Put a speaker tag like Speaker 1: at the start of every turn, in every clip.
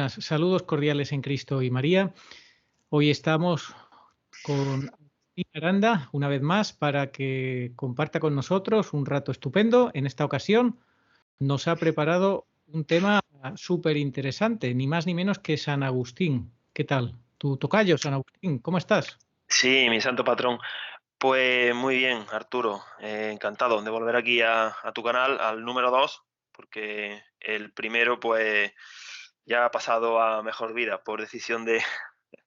Speaker 1: buenas. Saludos cordiales en Cristo y María. Hoy estamos con Agustín Aranda, una vez más, para que comparta con nosotros un rato estupendo. En esta ocasión nos ha preparado un tema súper interesante, ni más ni menos que San Agustín. ¿Qué tal? Tu tocayo, San Agustín, ¿cómo estás?
Speaker 2: Sí, mi santo patrón. Pues muy bien, Arturo. Encantado de volver aquí a tu canal, al número 2, porque el primero pues ya ha pasado a mejor vida por decisión de,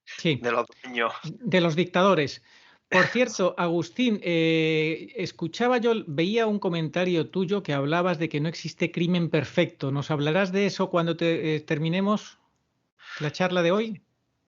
Speaker 1: Sí,
Speaker 2: de los dueños.
Speaker 1: de los dictadores. Por cierto, Agustín, escuchaba yo, veía un comentario tuyo que hablabas de que no existe crimen perfecto. ¿Nos hablarás de eso cuando terminemos la charla de hoy?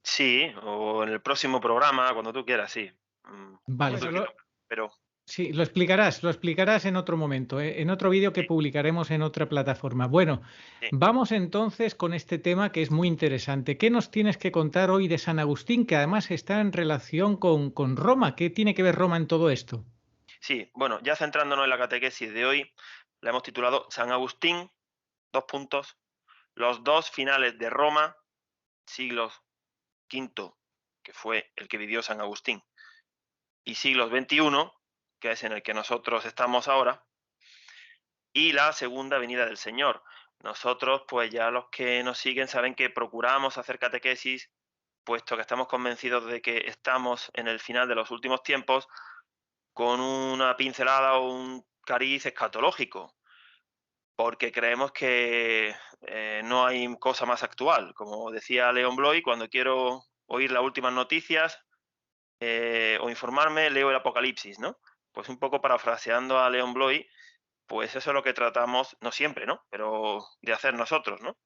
Speaker 2: Sí, o en el próximo programa, cuando tú quieras, sí. Como
Speaker 1: Vale,
Speaker 2: tú quieras. Pero
Speaker 1: sí, lo explicarás en otro momento, en otro vídeo que
Speaker 2: sí,
Speaker 1: publicaremos en otra plataforma. Bueno,
Speaker 2: sí.
Speaker 1: vamos entonces con este tema que es muy interesante. ¿Qué nos tienes que contar hoy de San Agustín, que además está en relación con Roma? ¿Qué tiene que ver Roma en todo esto?
Speaker 2: Sí, bueno, ya centrándonos en la catequesis de hoy, la hemos titulado San Agustín, dos puntos, los dos finales de Roma, siglos quinto, que fue el que vivió San Agustín, y siglos XXI, que es en el que nosotros estamos ahora, y la segunda venida del Señor. Nosotros, pues ya los que nos siguen saben que procuramos hacer catequesis, puesto que estamos convencidos de que estamos en el final de los últimos tiempos, con una pincelada o un cariz escatológico, porque creemos que no hay cosa más actual. Como decía León Bloy, cuando quiero oír las últimas noticias, o informarme, leo el Apocalipsis, ¿no? Pues un poco parafraseando a León Bloy, pues eso es lo que tratamos, no siempre, ¿no? Pero de hacer nosotros, ¿no?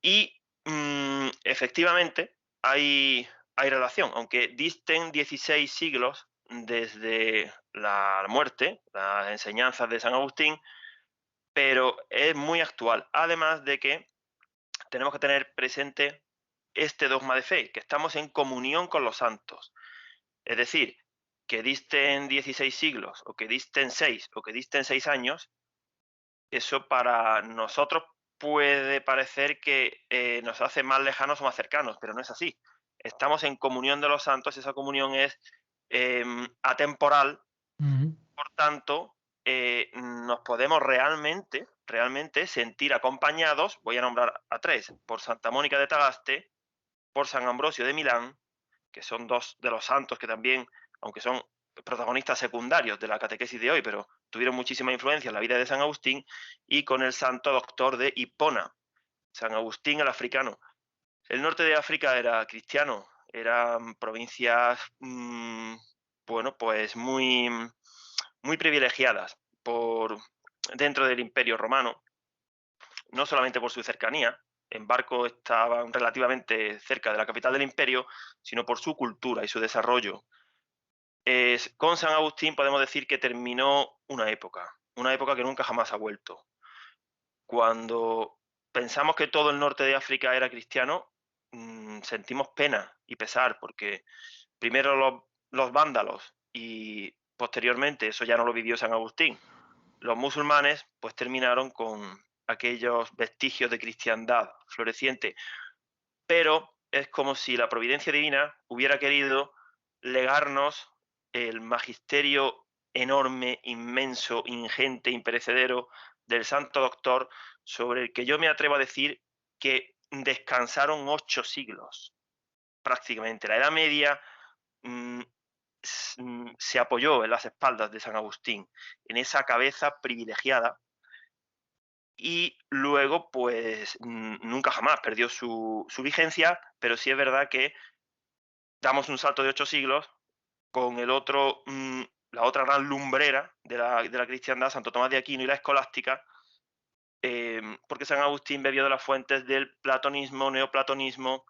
Speaker 2: Y efectivamente hay relación, aunque disten 16 siglos desde la muerte, las enseñanzas de San Agustín, pero es muy actual. Además de que tenemos que tener presente este dogma de fe, que estamos en comunión con los santos. Es decir, que disten 16 siglos, o que disten 6, o que disten 6 años, eso para nosotros puede parecer que nos hace más lejanos o más cercanos, pero no es así. Estamos en comunión de los santos, esa comunión es atemporal,
Speaker 1: Ujú.
Speaker 2: por tanto, nos podemos realmente sentir acompañados, voy a nombrar a tres, por Santa Mónica de Tagaste, por San Ambrosio de Milán, que son dos de los santos que también, aunque son protagonistas secundarios de la catequesis de hoy, pero tuvieron muchísima influencia en la vida de San Agustín, y con el santo doctor de Hipona, San Agustín el africano. El norte de África era cristiano, eran provincias, bueno, pues muy privilegiadas dentro del Imperio Romano, no solamente por su cercanía, en barco estaban relativamente cerca de la capital del imperio, sino por su cultura y su desarrollo. Con San Agustín podemos decir que terminó una época que nunca jamás ha vuelto. Cuando pensamos que todo el norte de África era cristiano, sentimos pena y pesar, porque primero los vándalos y posteriormente, eso ya no lo vivió San Agustín, los musulmanes pues terminaron con aquellos vestigios de cristiandad floreciente, pero es como si la providencia divina hubiera querido legarnos el magisterio enorme, inmenso, ingente, imperecedero del Santo Doctor, sobre el que yo me atrevo a decir que descansaron 8 siglos, prácticamente. La Edad Media mm, se apoyó en las espaldas de San Agustín, en esa cabeza privilegiada, y luego, pues, nunca jamás perdió su vigencia, pero sí es verdad que damos un salto de 8 siglos con el otro, la otra gran lumbrera de la cristiandad, Santo Tomás de Aquino y la escolástica, porque San Agustín bebió de las fuentes del platonismo, neoplatonismo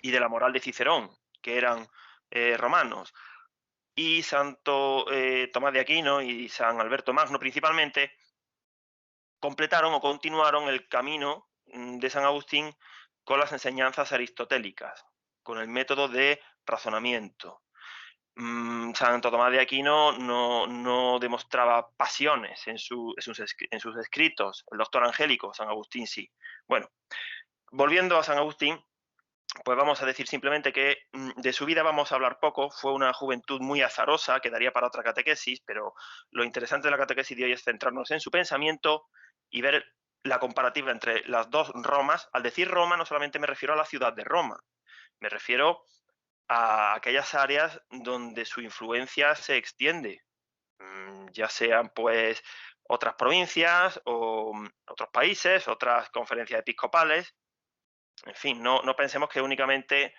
Speaker 2: y de la moral de Cicerón, que eran romanos. Y Santo Tomás de Aquino y San Alberto Magno principalmente completaron o continuaron el camino de San Agustín con las enseñanzas aristotélicas, con el método de razonamiento. Santo Tomás de Aquino no demostraba pasiones en sus escritos, el doctor angélico, San Agustín sí. Bueno, volviendo a San Agustín, pues vamos a decir simplemente que de su vida vamos a hablar poco. Fue una juventud muy azarosa, que daría para otra catequesis, pero lo interesante de la catequesis de hoy es centrarnos en su pensamiento y ver la comparativa entre las dos Romas. Al decir Roma, no solamente me refiero a la ciudad de Roma, me refiero a aquellas áreas donde su influencia se extiende, ya sean pues otras provincias o otros países, otras conferencias episcopales. En fin, no pensemos que únicamente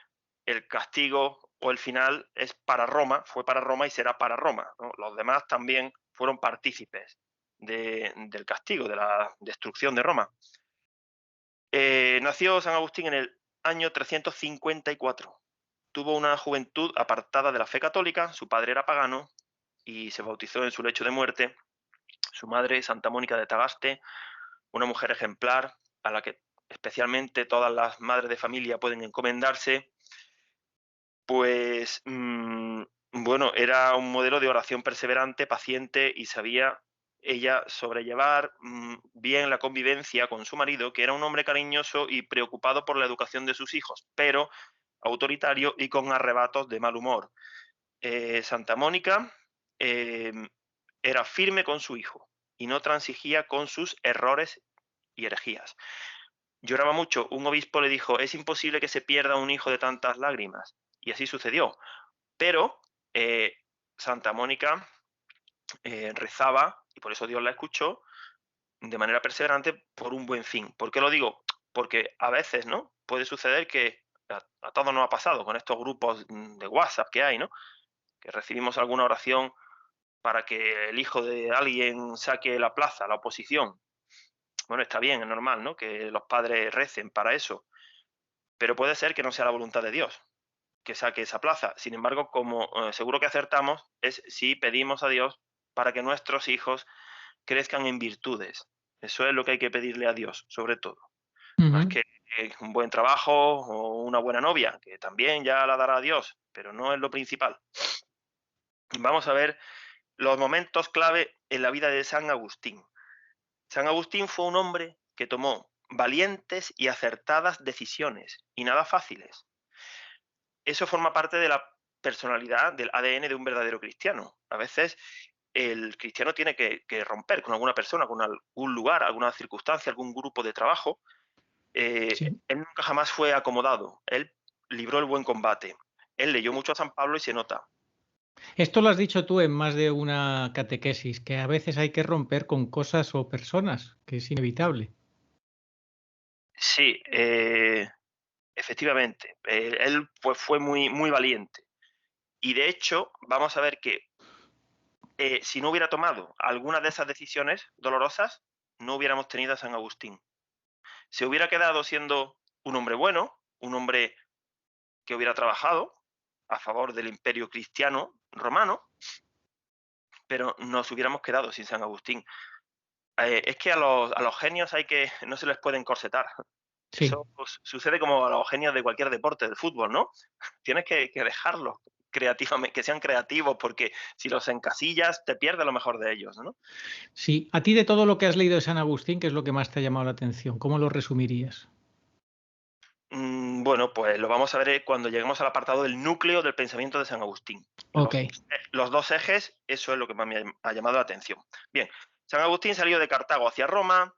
Speaker 2: el castigo o el final es para Roma, fue para Roma y será para Roma, ¿no? Los demás también fueron partícipes del castigo, de la destrucción de Roma. Nació San Agustín en el año 354. Tuvo una juventud apartada de la fe católica, su padre era pagano y se bautizó en su lecho de muerte. Su madre, Santa Mónica de Tagaste, una mujer ejemplar a la que especialmente todas las madres de familia pueden encomendarse, pues bueno, era un modelo de oración perseverante, paciente, y sabía ella sobrellevar bien la convivencia con su marido, que era un hombre cariñoso y preocupado por la educación de sus hijos, pero autoritario y con arrebatos de mal humor. Santa Mónica eh, era firme con su hijo y no transigía con sus errores y herejías. Lloraba mucho. Un obispo le dijo: es imposible que se pierda un hijo de tantas lágrimas. Y así sucedió. Pero Santa Mónica rezaba, y por eso Dios la escuchó, de manera perseverante por un buen fin. ¿Por qué lo digo? Porque a veces, ¿no? Puede suceder que a todos nos ha pasado con estos grupos de WhatsApp que hay, ¿no? Que recibimos alguna oración para que el hijo de alguien saque la plaza, la oposición. Bueno, está bien, es normal, ¿no? Que los padres recen para eso, pero puede ser que no sea la voluntad de Dios que saque esa plaza. Sin embargo, como seguro que acertamos, es si pedimos a Dios para que nuestros hijos crezcan en virtudes. Eso es lo que hay que pedirle a Dios, sobre todo. Más
Speaker 1: Ujú.
Speaker 2: que un buen trabajo o una buena novia, que también ya la dará Dios, pero no es lo principal. Vamos a ver los momentos clave en la vida de San Agustín. San Agustín fue un hombre que tomó valientes y acertadas decisiones, y nada fáciles. Eso forma parte de la personalidad, del ADN de un verdadero cristiano. A veces el cristiano tiene que romper con alguna persona, con algún lugar, alguna circunstancia, algún grupo de trabajo.
Speaker 1: Sí.
Speaker 2: Él nunca jamás fue acomodado. Él libró el buen combate. Él leyó mucho a San Pablo y se nota.
Speaker 1: Esto lo has dicho tú en más de una catequesis, que a veces hay que romper con cosas o personas, que es inevitable.
Speaker 2: Sí, efectivamente. Él pues, fue muy valiente. Y de hecho, vamos a ver que si no hubiera tomado alguna de esas decisiones dolorosas, no hubiéramos tenido a San Agustín. Se hubiera quedado siendo un hombre bueno, un hombre que hubiera trabajado a favor del imperio cristiano romano, pero nos hubiéramos quedado sin San Agustín. Es que a los genios no se les puede encorsetar.
Speaker 1: Sí.
Speaker 2: Eso pues, sucede como a los genios de cualquier deporte, del fútbol, ¿no? Tienes que dejarlos creativamente, que sean creativos, porque si los encasillas, te pierdes lo mejor de ellos, ¿no?
Speaker 1: Sí. A ti, de todo lo que has leído de San Agustín, ¿qué es lo que más te ha llamado la atención? ¿Cómo lo resumirías?
Speaker 2: Bueno, pues lo vamos a ver cuando lleguemos al apartado del núcleo del pensamiento de San Agustín.
Speaker 1: Ok.
Speaker 2: Los dos ejes, eso es lo que más me ha llamado la atención. Bien, San Agustín salió de Cartago hacia Roma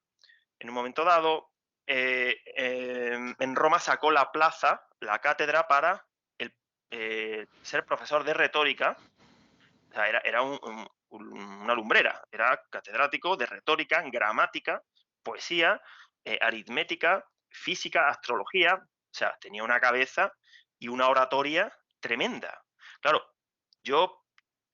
Speaker 2: en un momento dado. En Roma sacó la plaza, la cátedra, para ser profesor de retórica. O sea, era una lumbrera, era catedrático de retórica, gramática, poesía, aritmética, física, astrología. O sea, tenía una cabeza y una oratoria tremenda. Claro, yo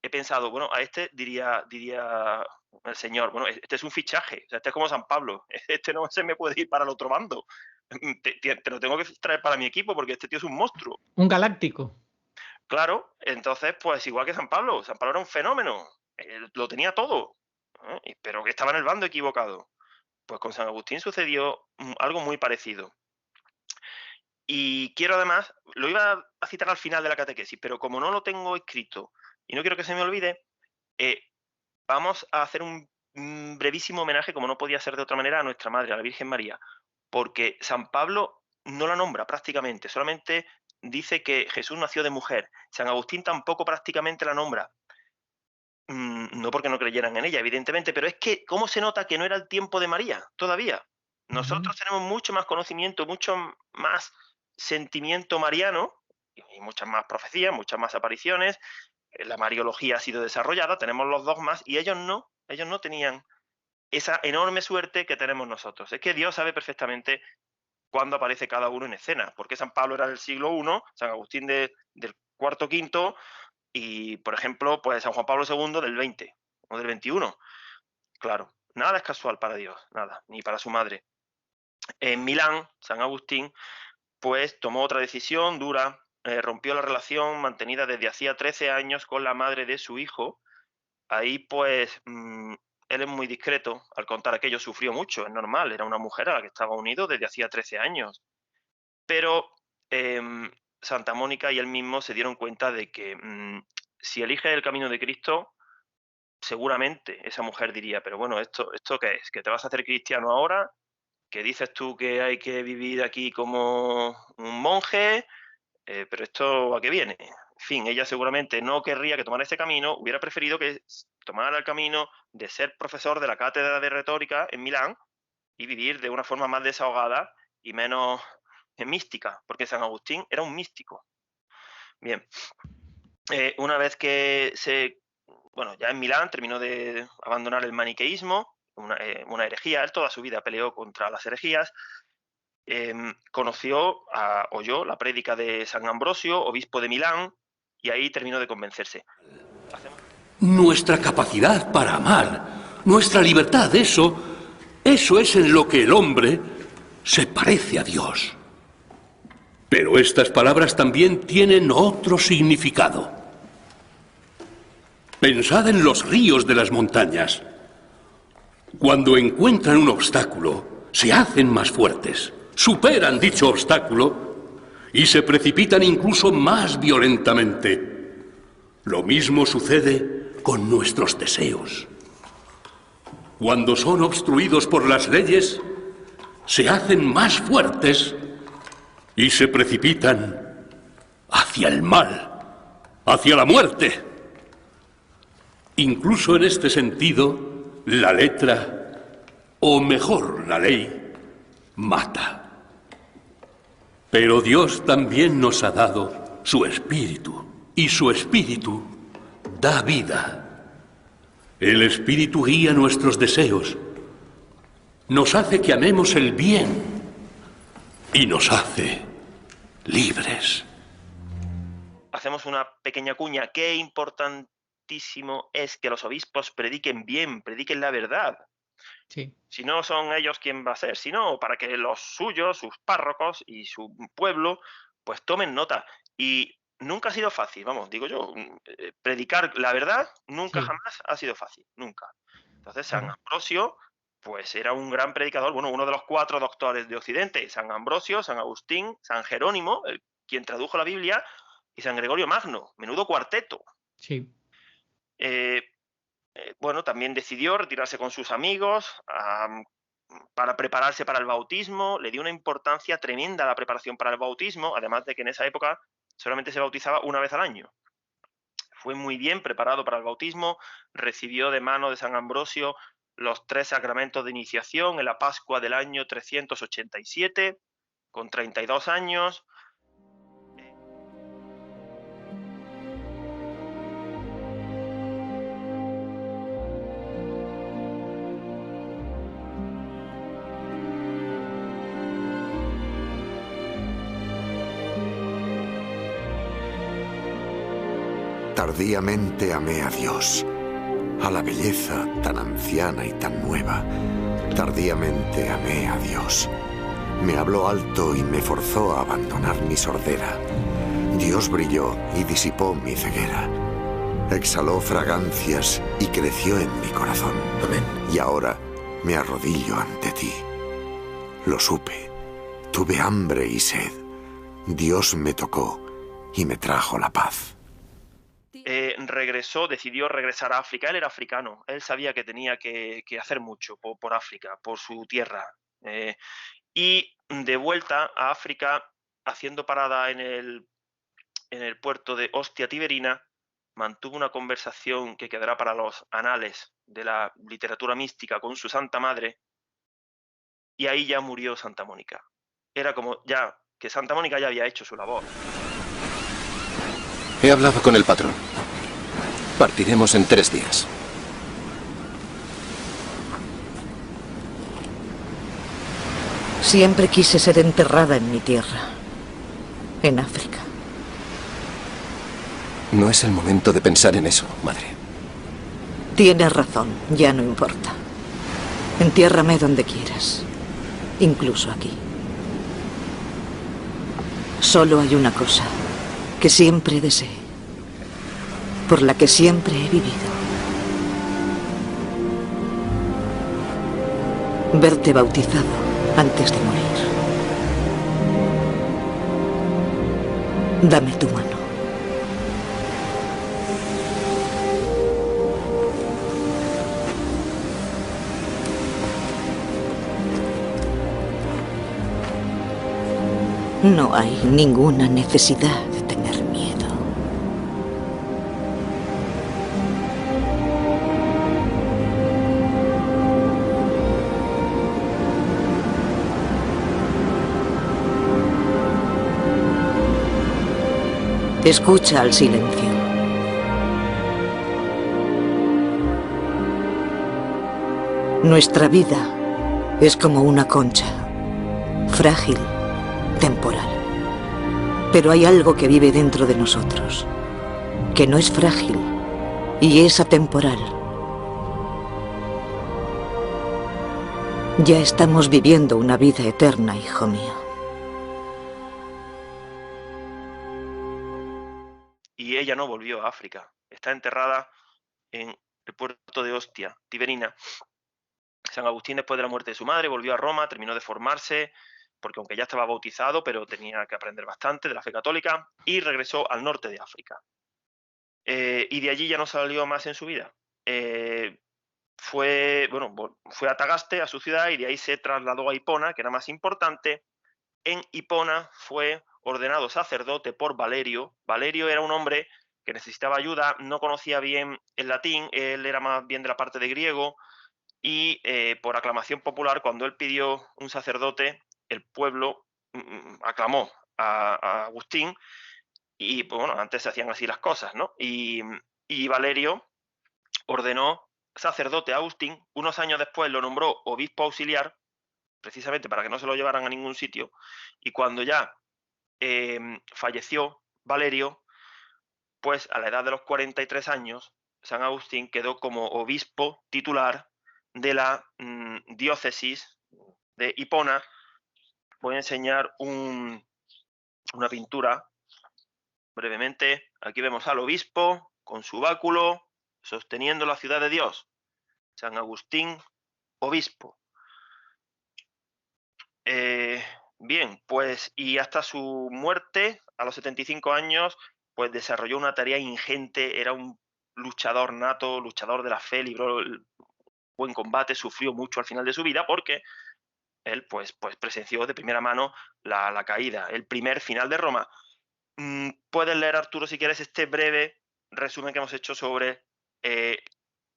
Speaker 2: he pensado, bueno, a este diría el señor, bueno, este es un fichaje, o sea, este es como San Pablo, este no se me puede ir para el otro bando, te lo tengo que traer para mi equipo porque este tío es un monstruo.
Speaker 1: Un galáctico.
Speaker 2: Claro, entonces, pues igual que San Pablo era un fenómeno, lo tenía todo, pero que estaba en el bando equivocado. Pues con San Agustín sucedió algo muy parecido. Y quiero además, lo iba a citar al final de la catequesis, pero como no lo tengo escrito y no quiero que se me olvide, eh, vamos a hacer un brevísimo homenaje, como no podía ser de otra manera, a nuestra Madre, a la Virgen María, porque San Pablo no la nombra prácticamente, solamente dice que Jesús nació de mujer. San Agustín tampoco prácticamente la nombra. No porque no creyeran en ella, evidentemente, pero es que, ¿cómo se nota que no era el tiempo de María todavía?
Speaker 1: Ujú.
Speaker 2: Nosotros tenemos mucho más conocimiento, mucho más sentimiento mariano y muchas más profecías, muchas más apariciones. La mariología ha sido desarrollada, tenemos los dogmas y ellos no tenían esa enorme suerte que tenemos nosotros. Es que Dios sabe perfectamente cuándo aparece cada uno en escena, porque San Pablo era del siglo I, San Agustín del cuarto, quinto, y, por ejemplo, pues San Juan Pablo II del 20 o del 21. Claro, nada es casual para Dios, nada, ni para su madre. En Milán, San Agustín, pues tomó otra decisión dura, rompió la relación mantenida desde hacía 13 años con la madre de su hijo. Ahí, pues, él es muy discreto al contar aquello, sufrió mucho, es normal, era una mujer a la que estaba unido desde hacía 13 años. Pero Santa Mónica y él mismo se dieron cuenta de que si elige el camino de Cristo, seguramente esa mujer diría, pero bueno, ¿esto qué es? ¿Que te vas a hacer cristiano ahora? ¿Que dices tú que hay que vivir aquí como un monje? Pero ¿esto a qué viene? En fin, ella seguramente no querría que tomara ese camino, hubiera preferido que tomara el camino de ser profesor de la cátedra de retórica en Milán y vivir de una forma más desahogada y menos mística, porque San Agustín era un místico. Bien, una vez que bueno, ya en Milán terminó de abandonar el maniqueísmo, una herejía, él toda su vida peleó contra las herejías, oyó la prédica de San Ambrosio, obispo de Milán, y ahí terminó de convencerse.
Speaker 3: Nuestra capacidad para amar, nuestra libertad, eso es en lo que el hombre se parece a Dios. Pero estas palabras también tienen otro significado. Pensad en los ríos de las montañas. Cuando encuentran un obstáculo, se hacen más fuertes, superan dicho obstáculo y se precipitan incluso más violentamente. Lo mismo sucede con nuestros deseos. Cuando son obstruidos por las leyes, se hacen más fuertes y se precipitan hacia el mal, hacia la muerte. Incluso en este sentido, la letra, o mejor, la ley, mata. Pero Dios también nos ha dado su espíritu, y su espíritu da vida. El espíritu guía nuestros deseos, nos hace que amemos el bien y nos hace libres.
Speaker 2: Hacemos una pequeña cuña. Qué importantísimo es que los obispos prediquen bien, prediquen la verdad.
Speaker 1: Sí.
Speaker 2: Si no son ellos, ¿quién va a ser? Si no, para que los suyos, sus párrocos y su pueblo, pues tomen nota. Y nunca ha sido fácil, vamos, digo yo, predicar la verdad nunca
Speaker 1: Sí,
Speaker 2: jamás ha sido fácil, nunca. Entonces San
Speaker 1: claro.
Speaker 2: Ambrosio, pues era un gran predicador, bueno, uno de los 4 doctores de Occidente, San Ambrosio, San Agustín, San Jerónimo, quien tradujo la Biblia, y San Gregorio Magno, menudo cuarteto.
Speaker 1: Sí.
Speaker 2: Eh, bueno, también decidió retirarse con sus amigos para prepararse para el bautismo. Le dio una importancia tremenda a la preparación para el bautismo, además de que en esa época solamente se bautizaba una vez al año. Fue muy bien preparado para el bautismo, recibió de mano de San Ambrosio los 3 sacramentos de iniciación en la Pascua del año 387, con 32 años.
Speaker 4: Tardíamente amé a Dios, a la belleza tan anciana y tan nueva. Tardíamente amé a Dios. Me habló alto y me forzó a abandonar mi sordera. Dios brilló y disipó mi ceguera. Exhaló fragancias y creció en mi corazón.
Speaker 3: Amén.
Speaker 4: Y ahora me arrodillo ante ti. Lo supe. Tuve hambre y sed. Dios me tocó y me trajo la paz.
Speaker 2: Decidió regresar a África. Él era africano, él sabía que tenía que hacer mucho por África, por su tierra. Y de vuelta a África, haciendo parada en el puerto de Ostia Tiberina, mantuvo una conversación que quedará para los anales de la literatura mística con su Santa Madre, y ahí ya murió Santa Mónica. Era como ya que Santa Mónica ya había hecho su labor.
Speaker 5: He hablado con el patrón. Partiremos en 3 días.
Speaker 6: Siempre quise ser enterrada en mi tierra, en África.
Speaker 5: No es el momento de pensar en eso, madre.
Speaker 6: Tienes razón, ya no importa. Entiérrame donde quieras, incluso aquí. Solo hay una cosa que siempre deseé, por la que siempre he vivido. Verte bautizado antes de morir. Dame tu mano. No hay ninguna necesidad de tener miedo. Escucha al silencio. Nuestra vida es como una concha, frágil, temporal. Pero hay algo que vive dentro de nosotros, que no es frágil y es atemporal. Ya estamos viviendo una vida eterna, hijo mío.
Speaker 2: Y ella no volvió a África. Está enterrada en el puerto de Ostia Tiberina. San Agustín, después de la muerte de su madre, volvió a Roma, terminó de formarse, porque aunque ya estaba bautizado, pero tenía que aprender bastante de la fe católica, y regresó al norte de África. Y de allí ya no salió más en su vida. Fue a Tagaste, a su ciudad, y de ahí se trasladó a Hipona, que era más importante. En Hipona fue ordenado sacerdote por Valerio. Valerio era un hombre que necesitaba ayuda, no conocía bien el latín, él era más bien de la parte de griego, y por aclamación popular, cuando él pidió un sacerdote, el pueblo aclamó a Agustín, y pues, bueno, antes se hacían así las cosas, ¿no? Y Valerio ordenó sacerdote a Agustín. Unos años después lo nombró obispo auxiliar, precisamente para que no se lo llevaran a ningún sitio, y cuando ya falleció Valerio, pues a la edad de los 43 años, San Agustín quedó como obispo titular de la diócesis de Hipona. Voy a enseñar una pintura brevemente. Aquí vemos al obispo con su báculo sosteniendo la ciudad de Dios. San Agustín, obispo. Bien, pues y hasta su muerte, a los 75 años, pues desarrolló una tarea ingente, era un luchador nato, luchador de la fe, libró el buen combate, sufrió mucho al final de su vida porque él pues presenció de primera mano la caída, el primer final de Roma. Puedes leer, Arturo, si quieres, este breve resumen que hemos hecho sobre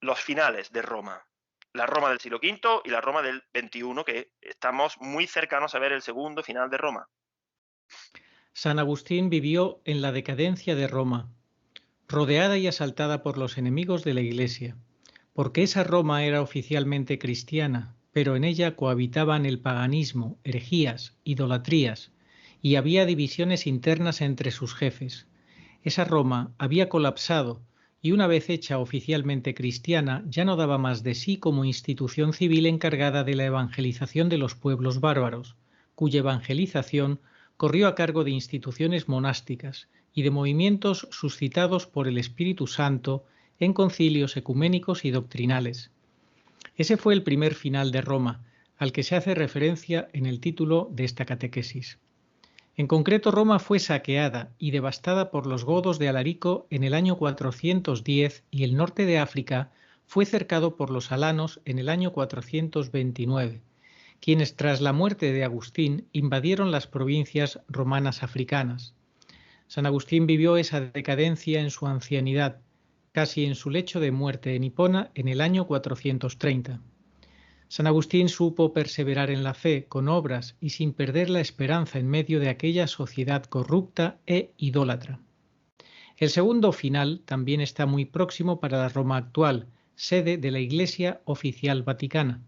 Speaker 2: los finales de Roma. La Roma del siglo V y la Roma del XXI, que estamos muy cercanos a ver el segundo final de Roma.
Speaker 1: San Agustín vivió en la decadencia de Roma, rodeada y asaltada por los enemigos de la Iglesia, porque esa Roma era oficialmente cristiana, pero en ella cohabitaban el paganismo, herejías, idolatrías, y había divisiones internas entre sus jefes. Esa Roma había colapsado, y una vez hecha oficialmente cristiana, ya no daba más de sí como institución civil encargada de la evangelización de los pueblos bárbaros, cuya evangelización corrió a cargo de instituciones monásticas y de movimientos suscitados por el Espíritu Santo en concilios ecuménicos y doctrinales. Ese fue el primer final de Roma, al que se hace referencia en el título de esta catequesis. En concreto, Roma fue saqueada y devastada por los godos de Alarico en el año 410 y el norte de África fue cercado por los alanos en el año 429. quienes tras la muerte de Agustín invadieron las provincias romanas africanas. San Agustín vivió esa decadencia en su ancianidad, casi en su lecho de muerte en Hipona en el año 430. San Agustín supo perseverar en la fe con obras y sin perder la esperanza en medio de aquella sociedad corrupta e idólatra. El segundo final también está muy próximo para la Roma actual, sede de la Iglesia Oficial Vaticana.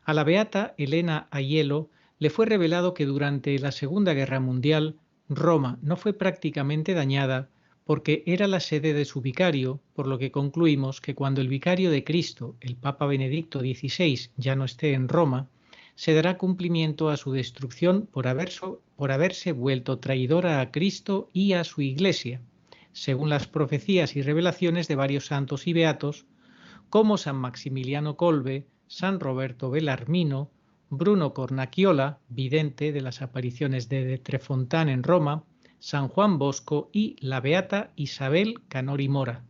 Speaker 1: A la beata Elena Aiello le fue revelado que durante la Segunda Guerra Mundial Roma no fue prácticamente dañada porque era la sede de su vicario, por lo que concluimos que cuando el vicario de Cristo, el Papa Benedicto XVI, ya no esté en Roma, se dará cumplimiento a su destrucción por haberse vuelto traidora a Cristo y a su Iglesia, según las profecías y revelaciones de varios santos y beatos, como San Maximiliano Kolbe, San Roberto Bellarmino, Bruno Cornacchiola, vidente de las apariciones de Trefontán en Roma, San Juan Bosco y la beata Isabel Canori Mora.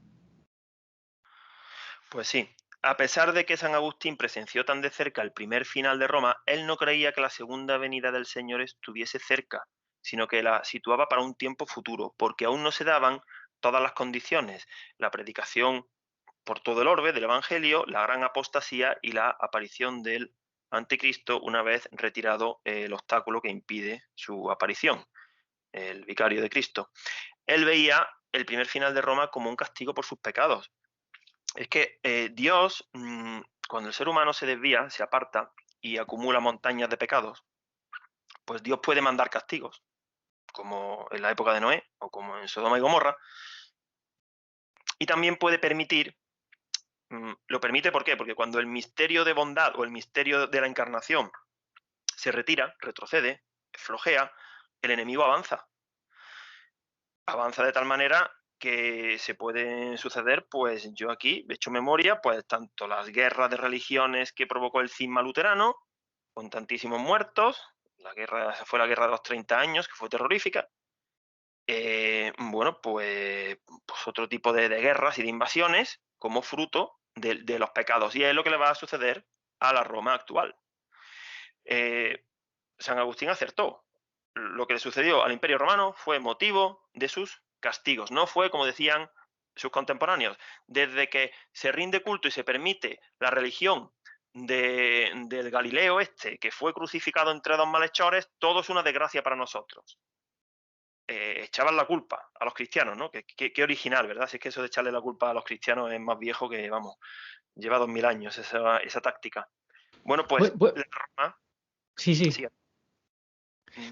Speaker 2: Pues sí, a pesar de que San Agustín presenció tan de cerca el primer final de Roma, él no creía que la segunda venida del Señor estuviese cerca, sino que la situaba para un tiempo futuro, porque aún no se daban todas las condiciones, la predicación por todo el orbe del Evangelio, la gran apostasía y la aparición del Anticristo una vez retirado el obstáculo que impide su aparición, el vicario de Cristo. Él veía el primer final de Roma como un castigo por sus pecados. Es que Dios, cuando el ser humano se desvía, se aparta y acumula montañas de pecados, pues Dios puede mandar castigos, como en la época de Noé o como en Sodoma y Gomorra, y también puede permitir, lo permite ¿por qué? Porque cuando el misterio de bondad o el misterio de la encarnación se retira, retrocede, flojea, el enemigo avanza. Avanza de tal manera que se pueden suceder, pues yo aquí he hecho memoria, pues tanto las guerras de religiones que provocó el cisma luterano, con tantísimos muertos, esa fue la guerra de los 30 años, que fue terrorífica. Bueno, pues otro tipo de guerras y de invasiones como fruto de los pecados. Y es lo que le va a suceder a la Roma actual. San Agustín acertó. Lo que le sucedió al Imperio Romano fue motivo de sus castigos. No fue, como decían sus contemporáneos, desde que se rinde culto y se permite la religión del Galileo que fue crucificado entre dos malhechores, todo es una desgracia para nosotros. Echaban la culpa a los cristianos, ¿no? Qué original, ¿verdad? Si es que eso de echarle la culpa a los cristianos es más viejo que, vamos, lleva 2000 años esa táctica. Bueno, pues la Roma...
Speaker 1: Sí.
Speaker 2: Sí.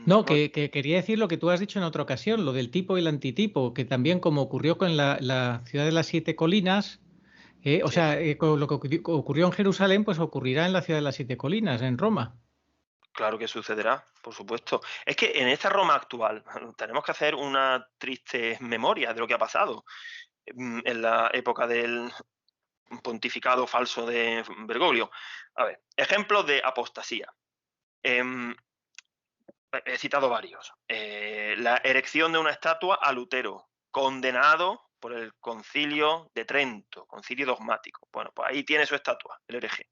Speaker 1: No, que quería decir lo que tú has dicho en otra ocasión, lo del tipo y el antitipo, que también como ocurrió con la ciudad de las 7 colinas, o sea, lo que ocurrió en Jerusalén, pues ocurrirá en la ciudad de las 7 colinas, en Roma.
Speaker 2: Claro que sucederá, por supuesto. Es que en esta Roma actual tenemos que hacer una triste memoria de lo que ha pasado en la época del pontificado falso de Bergoglio. A ver, ejemplos de apostasía. He citado varios. La erección de una estatua a Lutero, condenado por el Concilio de Trento, concilio dogmático. Bueno, pues ahí tiene su estatua, el hereje.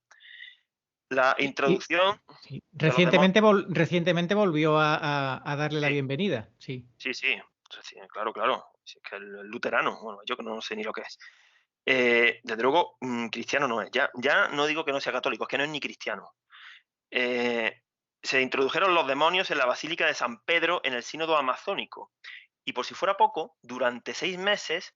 Speaker 2: La introducción...
Speaker 1: Sí. Recientemente volvió a darle la bienvenida, sí.
Speaker 2: Sí, claro. Es que el luterano, bueno, yo que no sé ni lo que es. Desde luego, cristiano no es. Ya no digo que no sea católico, es que no es ni cristiano. Se introdujeron los demonios en la Basílica de San Pedro en el Sínodo Amazónico. Y por si fuera poco, durante 6 meses,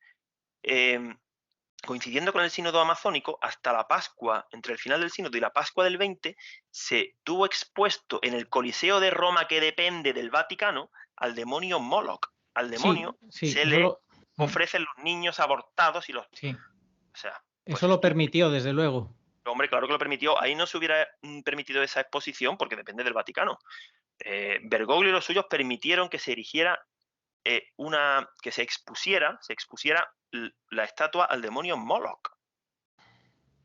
Speaker 2: coincidiendo con el Sínodo Amazónico, hasta la Pascua, entre el final del Sínodo y la Pascua del 20, se tuvo expuesto en el Coliseo de Roma, que depende del Vaticano, al demonio Moloch. Al demonio se le ofrecen los niños abortados y los...
Speaker 1: Sí.
Speaker 2: O sea,
Speaker 1: pues eso lo permitió, desde luego.
Speaker 2: Hombre, claro que lo permitió. Ahí no se hubiera permitido esa exposición porque depende del Vaticano. Bergoglio y los suyos permitieron que se erigiera que se expusiera la estatua al demonio Moloch.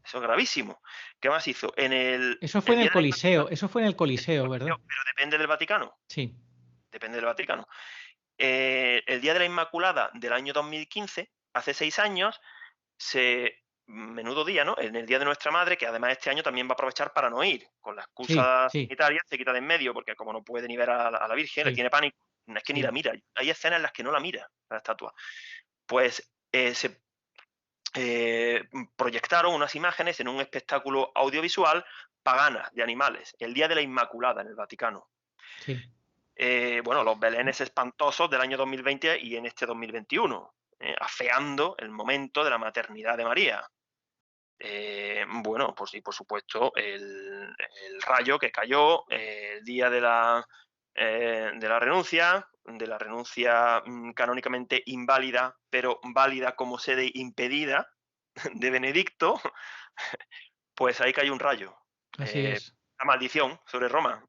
Speaker 2: Eso es gravísimo. ¿Qué más hizo?
Speaker 1: Eso fue en el Coliseo, ¿verdad?
Speaker 2: Pero depende del Vaticano.
Speaker 1: Sí.
Speaker 2: Depende del Vaticano. El Día de la Inmaculada del año 2015, hace 6 años, se menudo día, ¿no? En el Día de Nuestra Madre, que además este año también va a aprovechar para no ir, con la
Speaker 1: Sí,
Speaker 2: excusa
Speaker 1: sí,
Speaker 2: sanitaria, se quita de en medio, porque como no puede ni ver a la Virgen, le
Speaker 1: sí,
Speaker 2: tiene pánico, no es que ni la
Speaker 1: sí.
Speaker 2: mira. Hay escenas en las que no la mira, la estatua. Pues se proyectaron unas imágenes en un espectáculo audiovisual paganas de animales, el Día de la Inmaculada en el Vaticano.
Speaker 1: Sí.
Speaker 2: Bueno, los belenes espantosos del año 2020 y en este 2021, afeando el momento de la maternidad de María. Bueno, pues sí, por supuesto, el rayo que cayó el día de la renuncia, canónicamente inválida, pero válida como sede impedida de Benedicto, pues ahí cayó un rayo.
Speaker 1: Así es.
Speaker 2: La maldición sobre Roma,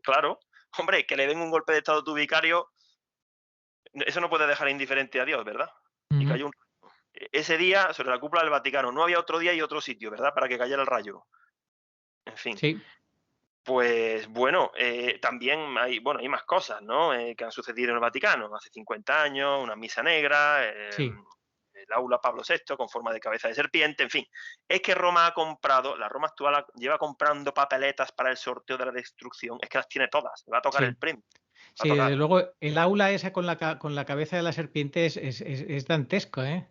Speaker 2: claro. Hombre, que le den un golpe de estado a tu vicario, eso no puede dejar indiferente a Dios, ¿verdad? Y
Speaker 1: Ujú.
Speaker 2: cayó un rayo. Ese día, sobre la cúpula del Vaticano, no había otro día y otro sitio, ¿verdad? Para que cayera el rayo. En fin.
Speaker 1: Sí,
Speaker 2: Pues bueno, también hay, bueno, hay más cosas, ¿no? Que han sucedido en el Vaticano. Hace 50 años, una misa negra,
Speaker 1: sí.
Speaker 2: el aula Pablo VI con forma de cabeza de serpiente, en fin. Es que Roma ha comprado, la Roma actual lleva comprando papeletas para el sorteo de la destrucción. Es que las tiene todas. Le va a tocar el
Speaker 1: Sí.
Speaker 2: premio. Va a
Speaker 1: Sí, desde
Speaker 2: tocar.
Speaker 1: luego, el aula esa con la cabeza de la serpiente es dantesco, ¿eh?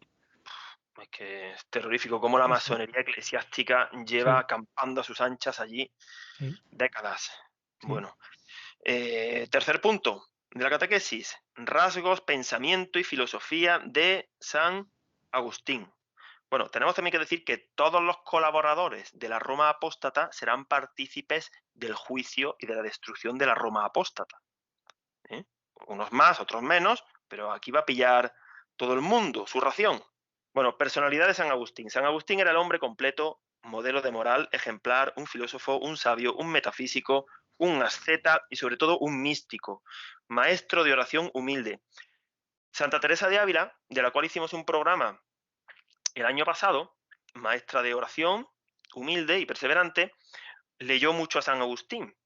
Speaker 2: Es que es terrorífico cómo la
Speaker 1: Sí,
Speaker 2: masonería eclesiástica lleva
Speaker 1: sí,
Speaker 2: acampando a sus anchas allí
Speaker 1: sí,
Speaker 2: décadas.
Speaker 1: sí.
Speaker 2: Bueno, tercer punto de la catequesis, rasgos, pensamiento y filosofía de San Agustín. Bueno, tenemos también que decir que todos los colaboradores de la Roma apóstata serán partícipes del juicio y de la destrucción de la Roma apóstata. ¿eh? Unos más, otros menos, pero aquí va a pillar todo el mundo su ración. Bueno, personalidad de San Agustín. San Agustín era el hombre completo, modelo de moral, ejemplar, un filósofo, un sabio, un metafísico, un asceta y sobre todo un místico, maestro de oración humilde. Santa Teresa de Ávila, de la cual hicimos un programa el año pasado, maestra de oración, humilde y perseverante, leyó mucho a San Agustín.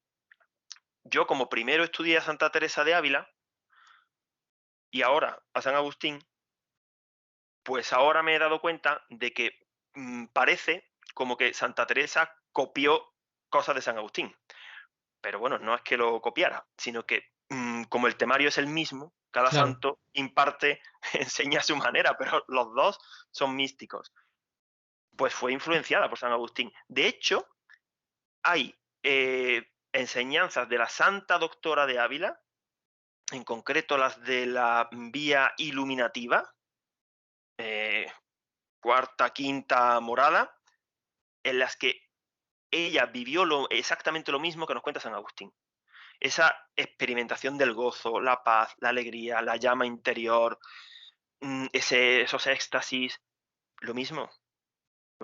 Speaker 2: Yo como primero estudié a Santa Teresa de Ávila y ahora a San Agustín, pues ahora me he dado cuenta de que parece como que Santa Teresa copió cosas de San Agustín. Pero bueno, no es que lo copiara, sino que como el temario es el mismo, cada
Speaker 1: Claro.
Speaker 2: santo imparte, enseña a su manera, pero los dos son místicos. Pues fue influenciada por San Agustín. De hecho, hay enseñanzas de la Santa Doctora de Ávila, en concreto las de la Vía Iluminativa, cuarta, quinta morada, en las que ella vivió exactamente lo mismo que nos cuenta San Agustín. Esa experimentación del gozo, la paz, la alegría, la llama interior, esos éxtasis, lo mismo.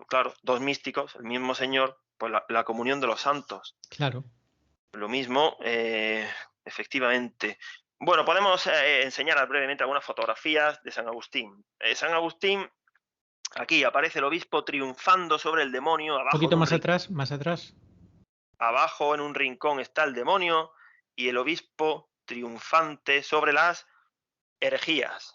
Speaker 2: Claro, dos místicos, el mismo Señor, pues la comunión de los santos.
Speaker 1: Claro.
Speaker 2: Lo mismo, efectivamente. Bueno, podemos enseñar brevemente algunas fotografías de San Agustín. San Agustín, aquí aparece el obispo triunfando sobre el demonio,
Speaker 1: Un poquito más atrás, más atrás.
Speaker 2: abajo en un rincón está el demonio y el obispo triunfante sobre las herejías.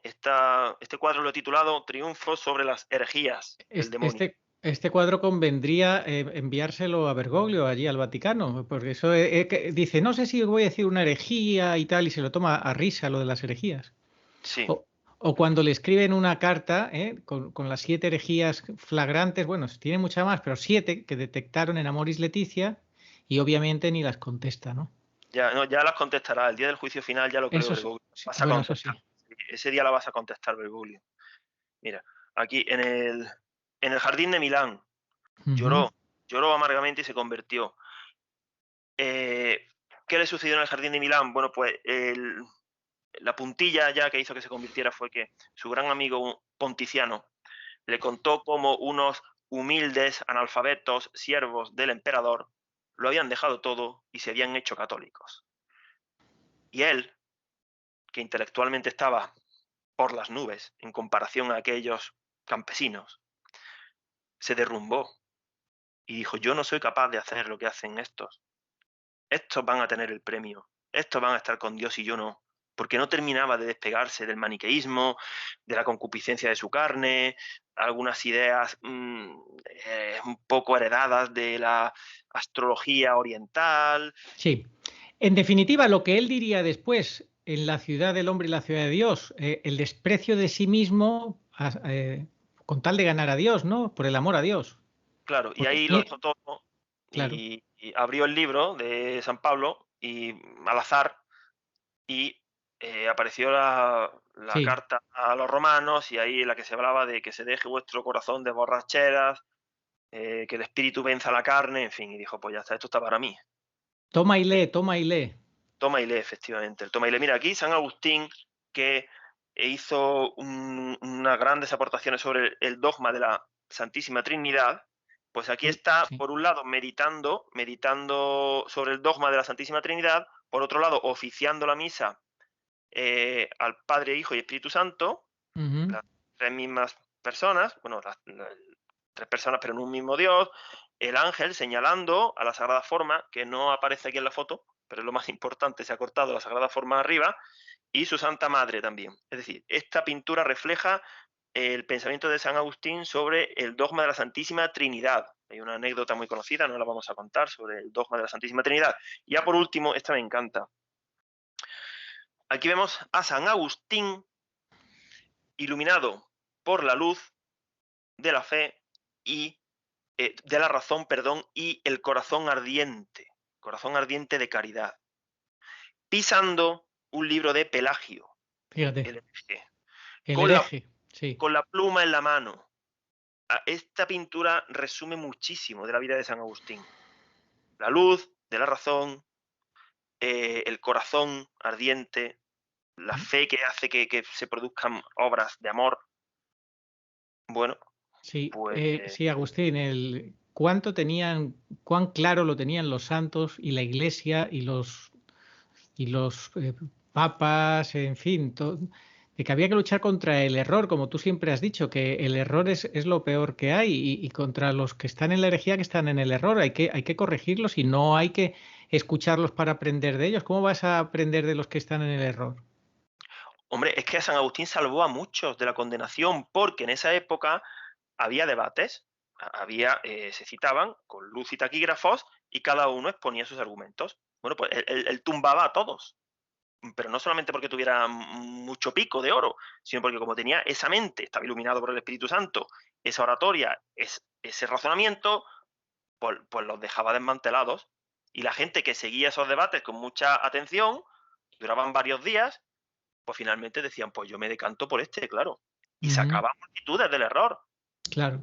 Speaker 2: Este cuadro lo he titulado Triunfo sobre las herejías del demonio.
Speaker 1: Este cuadro convendría enviárselo a Bergoglio, allí al Vaticano, porque eso dice, no sé si voy a decir una herejía y tal, y se lo toma a risa lo de las herejías.
Speaker 2: Sí,
Speaker 1: O cuando le escriben una carta con las 7 herejías flagrantes, bueno, tiene muchas más, pero 7 que detectaron en Amoris Laetitia y obviamente ni las contesta, ¿no?
Speaker 2: ya, no, ya las contestará. El día del juicio final ya lo creo,
Speaker 1: Eso
Speaker 2: Bergoglio.
Speaker 1: sí,
Speaker 2: Vas a
Speaker 1: bueno, eso
Speaker 2: contestar.
Speaker 1: sí.
Speaker 2: Ese día la vas a contestar, Bergoglio. Mira, aquí en el jardín de Milán,
Speaker 1: Ujú.
Speaker 2: lloró amargamente y se convirtió. ¿Qué le sucedió en el jardín de Milán? Bueno, pues la puntilla ya que hizo que se convirtiera fue que su gran amigo Ponticiano le contó cómo unos humildes analfabetos siervos del emperador lo habían dejado todo y se habían hecho católicos. Y él, que intelectualmente estaba por las nubes en comparación a aquellos campesinos, se derrumbó y dijo, yo no soy capaz de hacer lo que hacen estos. Estos van a tener el premio, estos van a estar con Dios y yo no. porque no terminaba de despegarse del maniqueísmo, de la concupiscencia de su carne, algunas ideas un poco heredadas de la astrología oriental.
Speaker 1: Sí. En definitiva, lo que él diría después, en la ciudad del hombre y la ciudad de Dios, el desprecio de sí mismo con tal de ganar a Dios, ¿no? Por el amor a Dios.
Speaker 2: Claro, y
Speaker 1: Porque
Speaker 2: ahí lo dejó todo
Speaker 1: claro.
Speaker 2: y abrió el libro de San Pablo y al azar y apareció la
Speaker 1: Sí.
Speaker 2: carta a los romanos y ahí en la que se hablaba de que se deje vuestro corazón de borracheras, que el espíritu venza la carne, en fin, y dijo, pues ya está, esto está para mí.
Speaker 1: Toma y lee, toma y lee.
Speaker 2: Toma y lee, efectivamente. El toma y lee. Mira, aquí San Agustín, que hizo unas grandes aportaciones sobre el dogma de la Santísima Trinidad, pues aquí está,
Speaker 1: Sí.
Speaker 2: por un lado, meditando sobre el dogma de la Santísima Trinidad, por otro lado, oficiando la misa al Padre, Hijo y Espíritu Santo, las tres mismas personas, bueno, las tres personas pero en un mismo Dios, el ángel señalando a la Sagrada Forma, que no aparece aquí en la foto, pero es lo más importante, se ha cortado la Sagrada Forma arriba, y su Santa Madre también. Es decir, esta pintura refleja el pensamiento de San Agustín sobre el dogma de la Santísima Trinidad. Hay una anécdota muy conocida, no la vamos a contar, sobre el dogma de la Santísima Trinidad. Y ya por último, esta me encanta. Aquí vemos a San Agustín iluminado por la luz de la fe y de la razón, perdón, y el corazón ardiente de caridad, pisando un libro de Pelagio,
Speaker 1: Fíjate.
Speaker 2: el hereje,
Speaker 1: El hereje, sí.
Speaker 2: con la pluma en la mano. Esta pintura resume muchísimo de la vida de San Agustín. La luz de la razón, el corazón ardiente, la fe que hace que se produzcan obras de amor. Bueno,
Speaker 1: sí,
Speaker 2: pues
Speaker 1: sí, Agustín, cuán claro lo tenían los santos y la Iglesia y los papas, en fin, de que había que luchar contra el error, como tú siempre has dicho, que el error es lo peor que hay y contra los que están en la herejía, que están en el error, hay que corregirlos y no hay que escucharlos para aprender de ellos. ¿Cómo vas a aprender de los que están en el error?
Speaker 2: hombre, es que San Agustín salvó a muchos de la condenación, porque en esa época había debates, se citaban con luz y taquígrafos y cada uno exponía sus argumentos. Bueno, pues él tumbaba a todos, pero no solamente porque tuviera mucho pico de oro, sino porque como tenía esa mente, estaba iluminado por el Espíritu Santo, esa oratoria, ese razonamiento, pues los dejaba desmantelados. Y la gente que seguía esos debates con mucha atención, duraban varios días, pues finalmente decían, pues yo me decanto por este, claro. Y sacaba multitudes del error.
Speaker 1: Claro.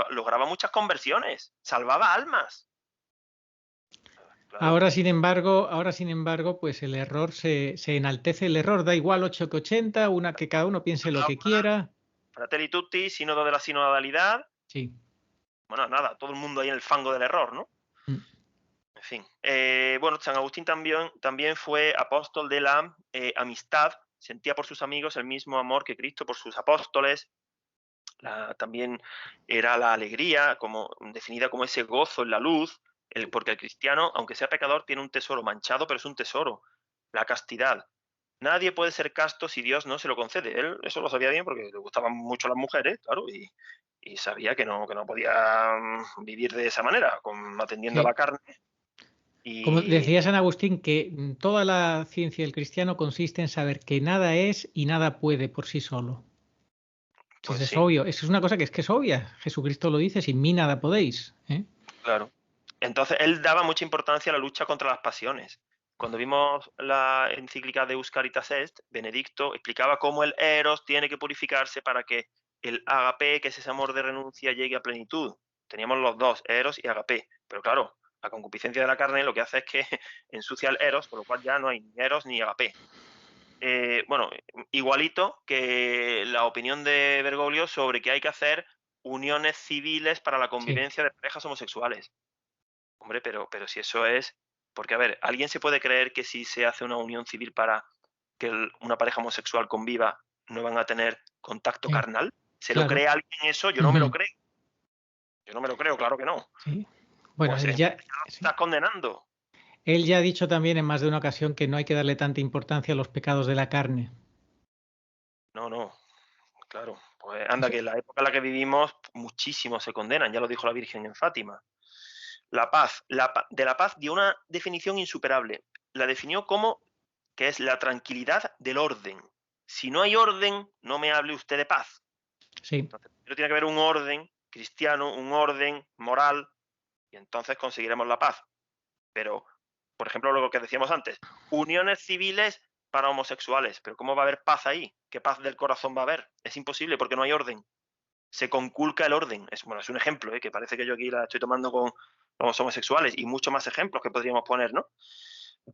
Speaker 2: Lograba muchas conversiones, salvaba almas. Claro.
Speaker 1: Ahora, sin embargo, pues el error se enaltece el error, da igual 8 que 80, que cada uno piense lo que quiera.
Speaker 2: Fratelli tutti, sínodo de la sinodalidad.
Speaker 1: Sí.
Speaker 2: Bueno, nada, todo el mundo ahí en el fango del error, ¿no? En fin. Bueno, San Agustín también fue apóstol de la amistad, sentía por sus amigos el mismo amor que Cristo por sus apóstoles. También era la alegría, definida como ese gozo en la luz, porque el cristiano, aunque sea pecador, tiene un tesoro manchado, pero es un tesoro, la castidad. Nadie puede ser casto si Dios no se lo concede. Él eso lo sabía bien porque le gustaban mucho las mujeres, claro, y sabía que no podía vivir de esa manera, atendiendo a la carne.
Speaker 1: Como decía San Agustín, que toda la ciencia del cristiano consiste en saber que nada es y nada puede por sí solo. Pues es obvio, eso es una cosa que es obvia. Jesucristo lo dice, sin mí nada podéis.
Speaker 2: Claro. Entonces, él daba mucha importancia a la lucha contra las pasiones. Cuando vimos la encíclica de Deus Caritas Est, Benedicto explicaba cómo el eros tiene que purificarse para que el agape, que es ese amor de renuncia, llegue a plenitud. Teníamos los dos, eros y agape. Pero claro, la concupiscencia de la carne lo que hace es que ensucia el eros, con lo cual ya no hay ni eros ni agape. Bueno, igualito que la opinión de Bergoglio sobre que hay que hacer uniones civiles para la convivencia de parejas homosexuales. Hombre, pero si eso es... Porque, a ver, ¿alguien se puede creer que si se hace una unión civil para que una pareja homosexual conviva, no van a tener contacto carnal? ¿Se lo cree alguien eso? Yo no me lo creo. Yo no me lo creo, claro que no.
Speaker 1: Sí. Bueno,
Speaker 2: pues
Speaker 1: ya
Speaker 2: estás condenando.
Speaker 1: Él ya ha dicho también en más de una ocasión que no hay que darle tanta importancia a los pecados de la carne.
Speaker 2: No, claro. Pues anda, que en la época en la que vivimos, muchísimos se condenan, ya lo dijo la Virgen en Fátima. La paz, de la paz dio una definición insuperable. La definió como que es la tranquilidad del orden. Si no hay orden, no me hable usted de paz.
Speaker 1: Sí.
Speaker 2: Entonces, pero tiene que haber un orden cristiano, un orden moral, y entonces conseguiremos la paz. Pero, por ejemplo, lo que decíamos antes, uniones civiles para homosexuales, pero ¿cómo va a haber paz ahí? ¿Qué paz del corazón va a haber? Es imposible porque no hay orden. Se conculca el orden. Es un ejemplo, que parece que yo aquí la estoy tomando con los homosexuales, y muchos más ejemplos que podríamos poner, ¿no?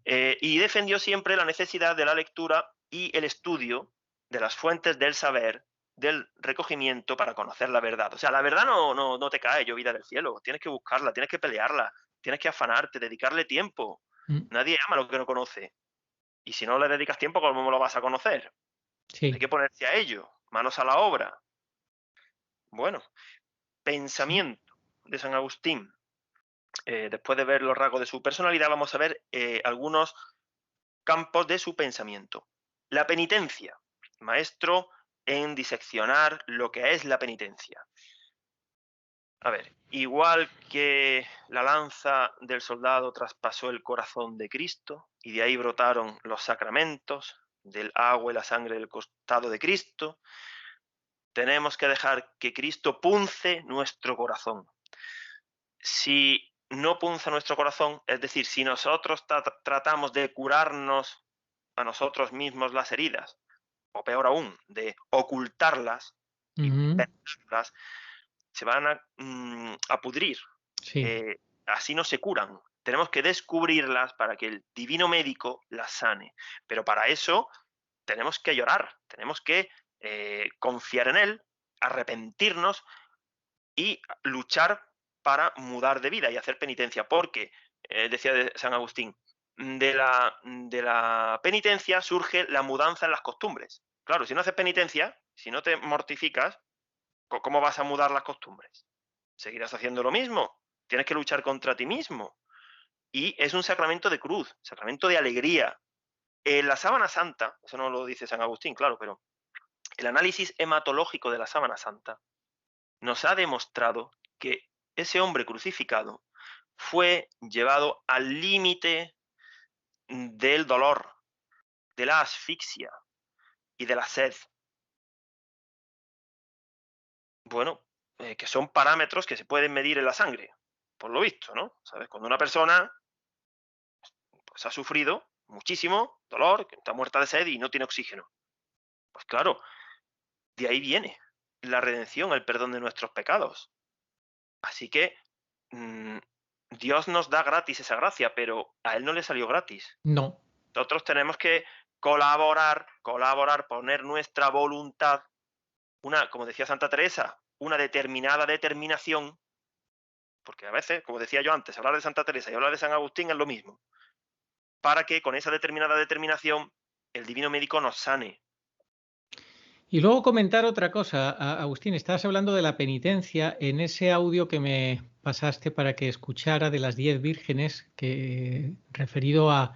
Speaker 2: Y defendió siempre la necesidad de la lectura y el estudio de las fuentes del saber, del recogimiento para conocer la verdad. O sea, la verdad no te cae llovida del cielo. Tienes que buscarla, tienes que pelearla, tienes que afanarte, dedicarle tiempo. Nadie ama lo que no conoce. Y si no le dedicas tiempo, ¿cómo lo vas a conocer?
Speaker 1: Sí.
Speaker 2: Hay que ponerse a ello, manos a la obra. Bueno, pensamiento de San Agustín. Después de ver los rasgos de su personalidad, vamos a ver algunos campos de su pensamiento. La penitencia, maestro en diseccionar lo que es la penitencia. A ver, igual que la lanza del soldado traspasó el corazón de Cristo y de ahí brotaron los sacramentos, del agua y la sangre del costado de Cristo, tenemos que dejar que Cristo punce nuestro corazón. Si no punza nuestro corazón, es decir, si nosotros tratamos de curarnos a nosotros mismos las heridas, o peor aún, de ocultarlas y venderlas, se van a pudrir.
Speaker 1: Sí.
Speaker 2: Así no se curan. Tenemos que descubrirlas para que el divino médico las sane. Pero para eso tenemos que llorar, tenemos que confiar en él, arrepentirnos y luchar para mudar de vida y hacer penitencia. Porque, decía San Agustín, de la penitencia surge la mudanza en las costumbres. Claro, si no haces penitencia, si no te mortificas, ¿cómo vas a mudar las costumbres? Seguirás haciendo lo mismo. Tienes que luchar contra ti mismo. Y es un sacramento de cruz, sacramento de alegría. En la sábana santa, eso no lo dice San Agustín, claro, pero el análisis hematológico de la sábana santa nos ha demostrado que ese hombre crucificado fue llevado al límite del dolor, de la asfixia y de la sed. Bueno, que son parámetros que se pueden medir en la sangre, por lo visto, ¿no? ¿Sabes? Cuando una persona pues, ha sufrido muchísimo dolor, que está muerta de sed y no tiene oxígeno. Pues claro, de ahí viene la redención, el perdón de nuestros pecados. Así que Dios nos da gratis esa gracia, pero a Él no le salió gratis.
Speaker 1: No.
Speaker 2: Nosotros tenemos que colaborar, poner nuestra voluntad, como decía Santa Teresa, una determinada determinación, porque a veces, como decía yo antes, hablar de Santa Teresa y hablar de San Agustín es lo mismo, para que con esa determinada determinación el divino médico nos sane.
Speaker 1: Y luego comentar otra cosa, Agustín, estabas hablando de la penitencia en ese audio que me pasaste para que escuchara de las 10 vírgenes, que referido a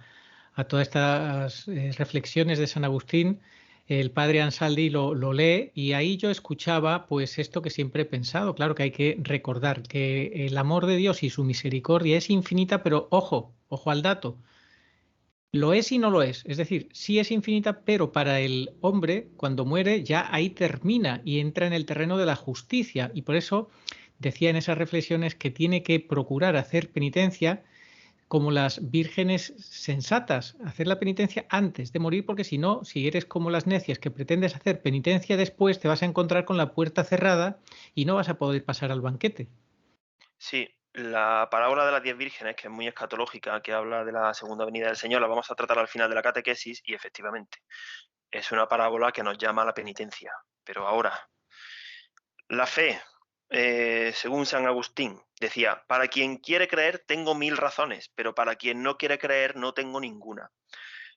Speaker 1: todas estas reflexiones de San Agustín, el padre Ansaldi lo lee, y ahí yo escuchaba pues esto que siempre he pensado. Claro que hay que recordar que el amor de Dios y su misericordia es infinita, pero ojo al dato. Lo es y no lo es. Es decir, sí es infinita, pero para el hombre, cuando muere, ya ahí termina y entra en el terreno de la justicia. Y por eso decía en esas reflexiones que tiene que procurar hacer penitencia como las vírgenes sensatas, hacer la penitencia antes de morir, porque si no, si eres como las necias que pretendes hacer penitencia después, te vas a encontrar con la puerta cerrada y no vas a poder pasar al banquete.
Speaker 2: Sí, la parábola de las 10 vírgenes, que es muy escatológica, que habla de la segunda venida del Señor, la vamos a tratar al final de la catequesis, y efectivamente es una parábola que nos llama a la penitencia. Pero ahora, la fe, según San Agustín, decía, para quien quiere creer tengo 1000 razones, pero para quien no quiere creer no tengo ninguna.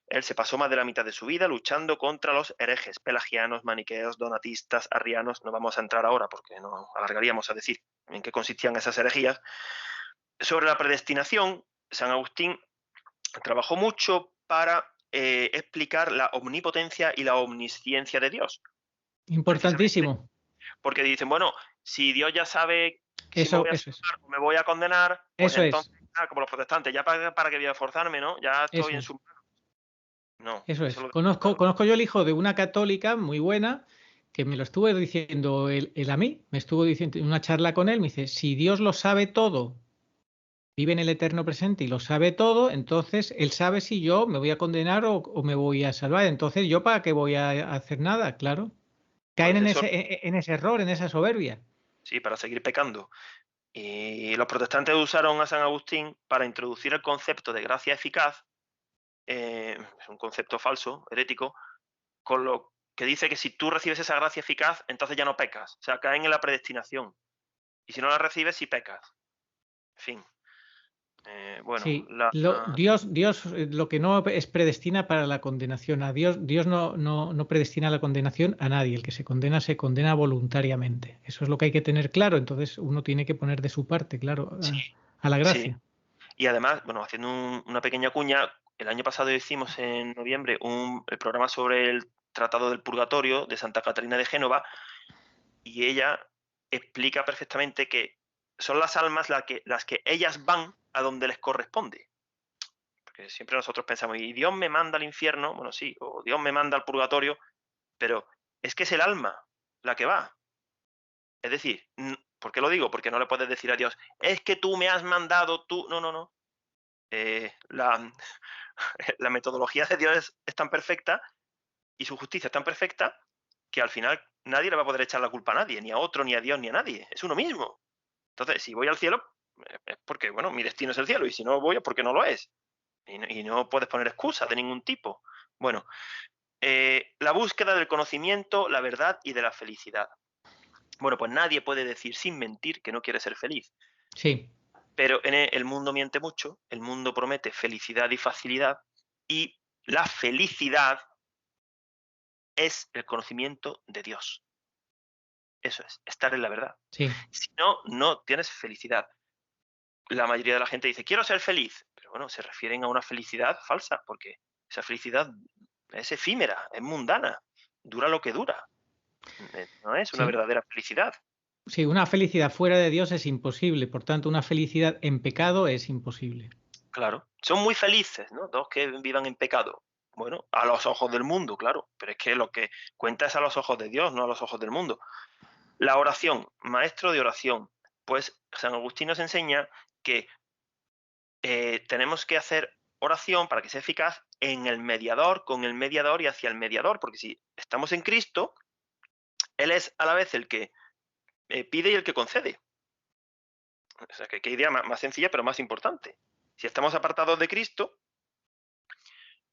Speaker 2: Él se pasó más de la mitad de su vida luchando contra los herejes, pelagianos, maniqueos, donatistas, arrianos. No vamos a entrar ahora porque nos alargaríamos a decir en qué consistían esas herejías. Sobre la predestinación, San Agustín trabajó mucho para explicar la omnipotencia y la omnisciencia de Dios.
Speaker 1: Importantísimo.
Speaker 2: Porque dicen, bueno, si Dios ya sabe que si me voy a salvar o me voy a condenar, pues
Speaker 1: Eso
Speaker 2: entonces, como los protestantes, ya para que voy a forzarme, ¿no? Ya estoy en su mano. No.
Speaker 1: Eso es. Conozco yo el hijo de una católica muy buena que me lo estuvo diciendo él a mí, me estuvo diciendo en una charla con él, me dice, si Dios lo sabe todo, vive en el eterno presente y lo sabe todo, entonces él sabe si yo me voy a condenar o me voy a salvar. Entonces, ¿yo para qué voy a hacer nada? Claro. Caen
Speaker 2: Pues
Speaker 1: en ese error, en esa soberbia.
Speaker 2: Sí, para seguir pecando. Y los protestantes usaron a San Agustín para introducir el concepto de gracia eficaz, es un concepto falso, herético, con lo que dice que si tú recibes esa gracia eficaz, entonces ya no pecas. O sea, caen en la predestinación. Y si no la recibes, sí pecas. En fin. Bueno,
Speaker 1: sí, Dios lo que no es predestina para la condenación. A Dios no predestina la condenación a nadie. El que se condena voluntariamente. Eso es lo que hay que tener claro. Entonces uno tiene que poner de su parte, claro, a la gracia.
Speaker 2: Sí. Y además, bueno, haciendo una pequeña cuña, el año pasado hicimos en noviembre el programa sobre el Tratado del Purgatorio de Santa Catarina de Génova, y ella explica perfectamente que son las almas las que ellas van a donde les corresponde. Porque siempre nosotros pensamos, y Dios me manda al infierno, bueno, sí, o Dios me manda al purgatorio, pero es que es el alma la que va. Es decir, ¿por qué lo digo? Porque no le puedes decir a Dios, es que tú me has mandado, tú... No. La metodología de Dios es tan perfecta y su justicia es tan perfecta que al final nadie le va a poder echar la culpa a nadie, ni a otro, ni a Dios, ni a nadie. Es uno mismo. Entonces, si voy al cielo, es porque, bueno, mi destino es el cielo, y si no voy es porque no lo es. Y no puedes poner excusas de ningún tipo. Bueno, la búsqueda del conocimiento, la verdad y de la felicidad. Bueno, pues nadie puede decir sin mentir que no quiere ser feliz.
Speaker 1: Sí.
Speaker 2: Pero el mundo miente mucho, el mundo promete felicidad y facilidad, y la felicidad es el conocimiento de Dios. Eso es, estar en la verdad.
Speaker 1: Sí.
Speaker 2: Si no, no tienes felicidad. La mayoría de la gente dice, quiero ser feliz, pero bueno, se refieren a una felicidad falsa, porque esa felicidad es efímera, es mundana, dura lo que dura. No es una verdadera felicidad.
Speaker 1: Sí, una felicidad fuera de Dios es imposible, por tanto, una felicidad en pecado es imposible.
Speaker 2: Claro, son muy felices, ¿no? Dos que vivan en pecado. Bueno, a los ojos del mundo, claro, pero es que lo que cuenta es a los ojos de Dios, no a los ojos del mundo. La oración, maestro de oración. Pues San Agustín nos enseña que tenemos que hacer oración para que sea eficaz en el mediador, con el mediador y hacia el mediador, porque si estamos en Cristo, Él es a la vez el que pide y el que concede. O sea, qué idea más sencilla, pero más importante. Si estamos apartados de Cristo,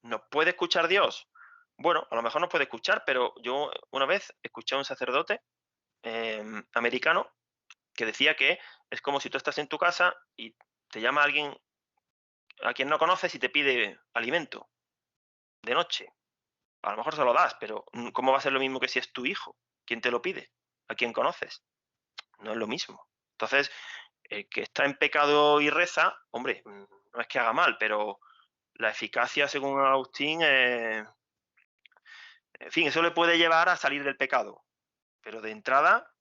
Speaker 2: ¿nos puede escuchar Dios? Bueno, a lo mejor nos puede escuchar, pero yo una vez escuché a un sacerdote americano que decía que es como si tú estás en tu casa y te llama alguien a quien no conoces y te pide alimento de noche. A lo mejor se lo das, pero ¿cómo va a ser lo mismo que si es tu hijo? ¿Quién te lo pide? ¿A quién conoces? No es lo mismo. Entonces, el que está en pecado y reza, hombre, no es que haga mal, pero la eficacia, según Agustín, en fin, eso le puede llevar a salir del pecado. Pero de entrada,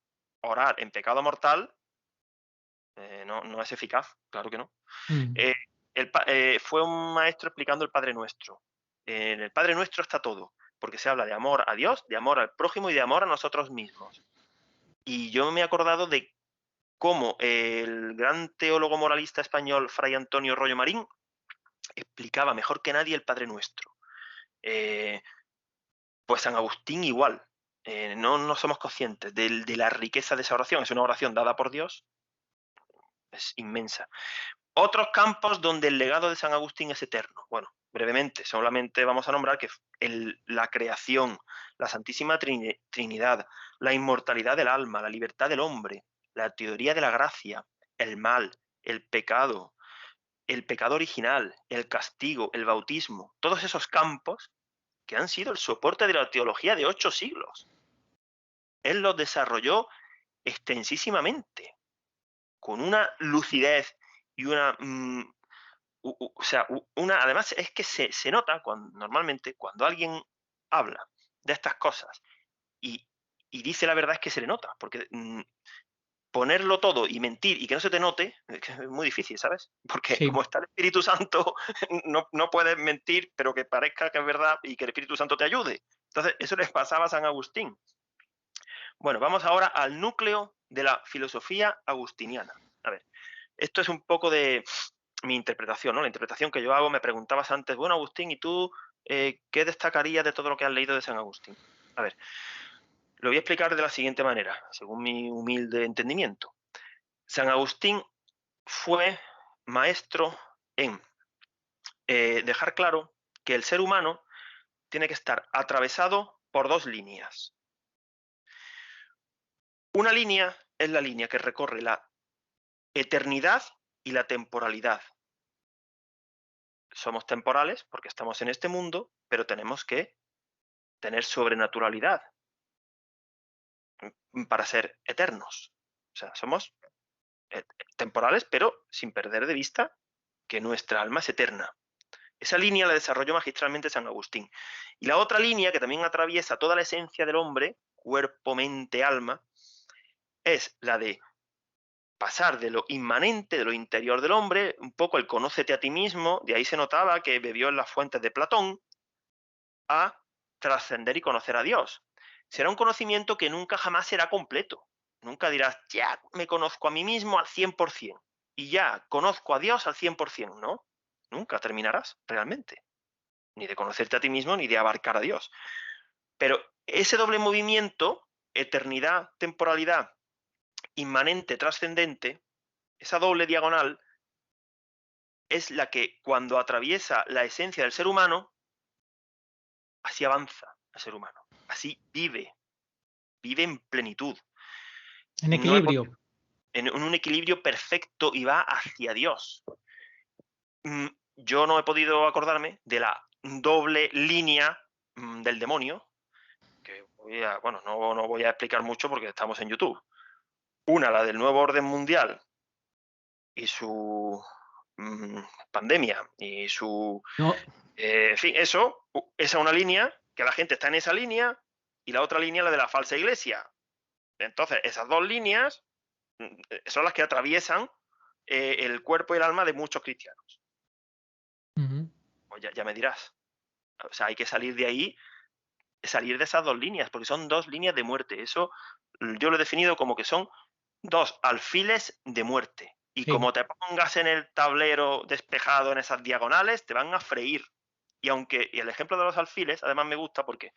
Speaker 2: orar en pecado mortal no es eficaz, claro que no. Fue un maestro explicando el Padre Nuestro. En el Padre Nuestro está todo, porque se habla de amor a Dios, de amor al prójimo y de amor a nosotros mismos. Y yo me he acordado de cómo el gran teólogo moralista español Fray Antonio Rollo Marín explicaba mejor que nadie el Padre Nuestro. Pues San Agustín igual. No somos conscientes de la riqueza de esa oración. Es una oración dada por Dios. Es inmensa. Otros campos donde el legado de San Agustín es eterno. Bueno, brevemente, solamente vamos a nombrar que la creación, la Santísima Trinidad, la inmortalidad del alma, la libertad del hombre, la teoría de la gracia, el mal, el pecado original, el castigo, el bautismo, todos esos campos que han sido el soporte de la teología de 8 siglos. Él los desarrolló extensísimamente, con una lucidez y una además es que se nota normalmente cuando alguien habla de estas cosas y dice la verdad, es que se le nota, porque ponerlo todo y mentir y que no se te note es muy difícil, ¿sabes? Porque
Speaker 1: Sí.
Speaker 2: como está el Espíritu Santo, no puedes mentir, pero que parezca que es verdad y que el Espíritu Santo te ayude. Entonces, eso les pasaba a San Agustín. Bueno, vamos ahora al núcleo de la filosofía agustiniana. A ver, esto es un poco de mi interpretación, ¿no? La interpretación que yo hago. Me preguntabas antes, bueno, Agustín, ¿y tú qué destacarías de todo lo que has leído de San Agustín? A ver, lo voy a explicar de la siguiente manera, según mi humilde entendimiento. San Agustín fue maestro en dejar claro que el ser humano tiene que estar atravesado por dos líneas. Una línea es la línea que recorre la eternidad y la temporalidad. Somos temporales porque estamos en este mundo, pero tenemos que tener sobrenaturalidad para ser eternos. O sea, somos temporales, pero sin perder de vista que nuestra alma es eterna. Esa línea la desarrolló magistralmente San Agustín. Y la otra línea, que también atraviesa toda la esencia del hombre, cuerpo, mente, alma, es la de pasar de lo inmanente, de lo interior del hombre, un poco el conócete a ti mismo, de ahí se notaba que bebió en las fuentes de Platón, a trascender y conocer a Dios. Será un conocimiento que nunca jamás será completo. Nunca dirás, ya me conozco a mí mismo al 100% y ya conozco a Dios al 100%, ¿no? Nunca terminarás realmente, ni de conocerte a ti mismo ni de abarcar a Dios. Pero ese doble movimiento, eternidad, temporalidad, inmanente, trascendente, esa doble diagonal es la que cuando atraviesa la esencia del ser humano, así avanza el ser humano, así vive en plenitud.
Speaker 1: En equilibrio.
Speaker 2: En un equilibrio perfecto y va hacia Dios. Yo no he podido acordarme de la doble línea del demonio, que no voy a explicar mucho porque estamos en YouTube. Una, la del nuevo orden mundial y su pandemia y su...
Speaker 1: No.
Speaker 2: en fin, esa es una línea, que la gente está en esa línea, y la otra línea, la de la falsa iglesia. Entonces, esas dos líneas son las que atraviesan el cuerpo y el alma de muchos cristianos. Pues ya me dirás. O sea, hay que salir de ahí, salir de esas dos líneas, porque son dos líneas de muerte. Eso yo lo he definido como que son dos alfiles de muerte. Y como te pongas en el tablero despejado en esas diagonales, te van a freír. Y el ejemplo de los alfiles, además me gusta porque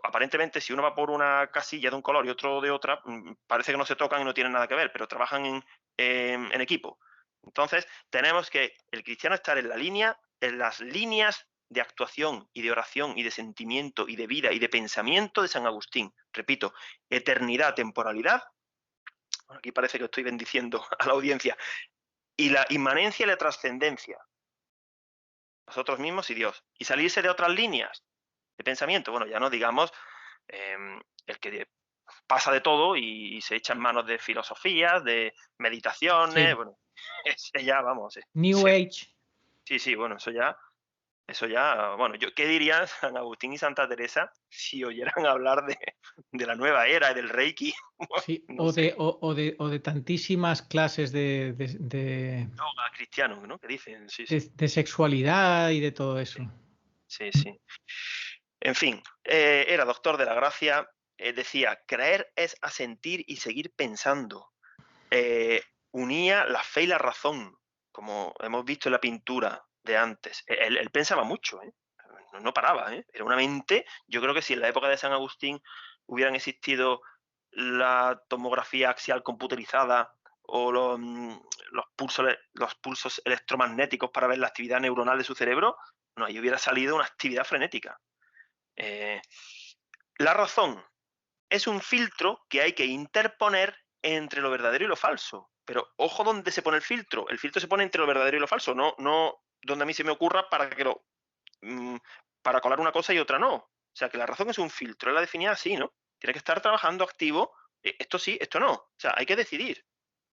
Speaker 2: aparentemente si uno va por una casilla de un color y otro de otra, parece que no se tocan y no tienen nada que ver, pero trabajan en equipo. Entonces, tenemos que el cristiano estar en la línea, en las líneas de actuación y de oración y de sentimiento y de vida y de pensamiento de San Agustín. Repito, eternidad, temporalidad. Bueno, aquí parece que estoy bendiciendo a la audiencia. Y la inmanencia y la trascendencia. Nosotros mismos y Dios. Y salirse de otras líneas de pensamiento. Bueno, ya no digamos el que pasa de todo y se echa en manos de filosofías, de meditaciones. Bueno, ese ya, vamos.
Speaker 1: New Age.
Speaker 2: Sí, bueno, eso ya, bueno, ¿qué dirían San Agustín y Santa Teresa si oyeran hablar de la nueva era y del Reiki?
Speaker 1: Sí, no o de tantísimas clases de
Speaker 2: yoga cristiano, ¿no? Que dicen, sí.
Speaker 1: De sexualidad y de todo eso.
Speaker 2: Sí. En fin, era doctor de la gracia, decía, creer es asentir y seguir pensando. Unía la fe y la razón, como hemos visto en la pintura de antes. Él pensaba mucho, no paraba, era una mente. Yo creo que si en la época de San Agustín hubieran existido la tomografía axial computerizada o los pulsos electromagnéticos para ver la actividad neuronal de su cerebro, no, ahí hubiera salido una actividad frenética. La razón es un filtro que hay que interponer entre lo verdadero y lo falso. Pero ojo dónde se pone el filtro. El filtro se pone entre lo verdadero y lo falso, no donde a mí se me ocurra para colar una cosa y otra no. O sea, que la razón es un filtro. Él la definía así, ¿no? Tiene que estar trabajando activo. Esto sí, esto no. O sea, hay que decidir.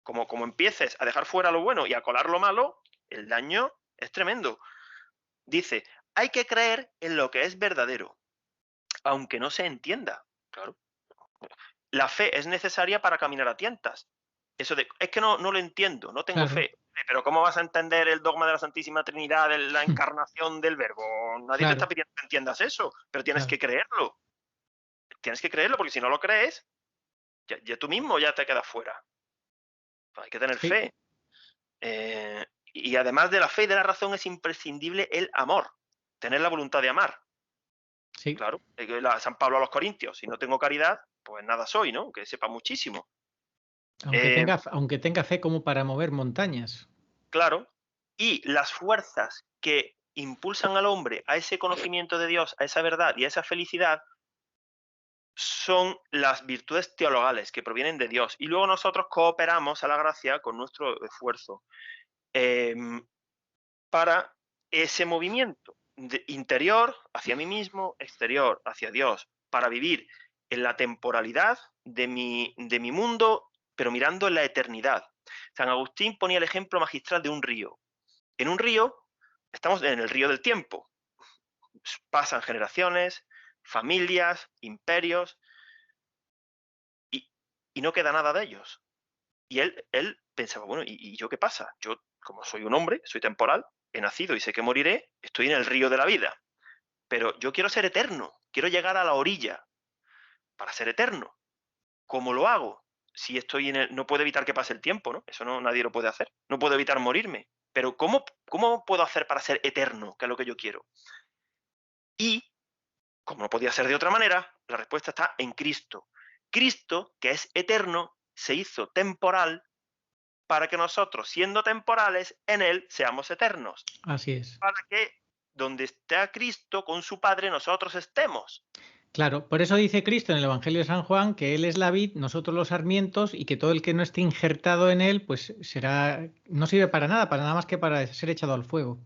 Speaker 2: Como empieces a dejar fuera lo bueno y a colar lo malo, el daño Es tremendo. Dice, hay que creer en lo que es verdadero, aunque no se entienda. Claro. La fe es necesaria para caminar a tientas. Eso de, es que no lo entiendo, no tengo
Speaker 1: Claro,
Speaker 2: fe. Pero ¿cómo vas a entender el dogma de la Santísima Trinidad, de la encarnación del Verbo? Nadie te está
Speaker 1: claro,
Speaker 2: pidiendo que entiendas eso, pero tienes
Speaker 1: claro.
Speaker 2: que creerlo. Tienes que creerlo, porque si no lo crees, ya tú mismo ya te quedas fuera. Hay que tener
Speaker 1: Sí,
Speaker 2: fe. Y además de la fe y de la razón es imprescindible el amor, tener la voluntad de amar.
Speaker 1: sí.
Speaker 2: Claro, San Pablo a los Corintios, si no tengo caridad, pues nada soy, ¿no? Que sepa muchísimo. Eh,
Speaker 1: Aunque tenga fe como para mover montañas.
Speaker 2: claro, y las fuerzas que impulsan al hombre a ese conocimiento de Dios, a esa verdad y a esa felicidad, son las virtudes teologales que provienen de Dios. Y luego nosotros cooperamos a la gracia con nuestro esfuerzo para ese movimiento interior hacia mí mismo, exterior hacia Dios, para vivir en la temporalidad de mi mundo, pero mirando en la eternidad. San Agustín ponía el ejemplo magistral de un río. En un río, estamos en el río del tiempo. Pasan generaciones, familias, imperios, y no queda nada de ellos. Y él pensaba, bueno, ¿y yo qué pasa? Yo, como soy un hombre, soy temporal, he nacido y sé que moriré, estoy en el río de la vida. Pero yo quiero ser eterno, quiero llegar a la orilla para ser eterno. ¿Cómo lo hago? Si estoy no puedo evitar que pase el tiempo, ¿no? Eso no, nadie lo puede hacer. No puedo evitar morirme. Pero ¿cómo puedo hacer para ser eterno, que es lo que yo quiero? Y, como no podía ser de otra manera, la respuesta está en Cristo. Cristo, que es eterno, se hizo temporal para que nosotros, siendo temporales, en Él seamos eternos.
Speaker 1: Así es.
Speaker 2: Para que donde está Cristo con su Padre, nosotros estemos.
Speaker 1: Claro, por eso dice Cristo en el Evangelio de San Juan que Él es la vid, nosotros los sarmientos, y que todo el que no esté injertado en Él, pues no sirve para nada más que para ser echado al fuego.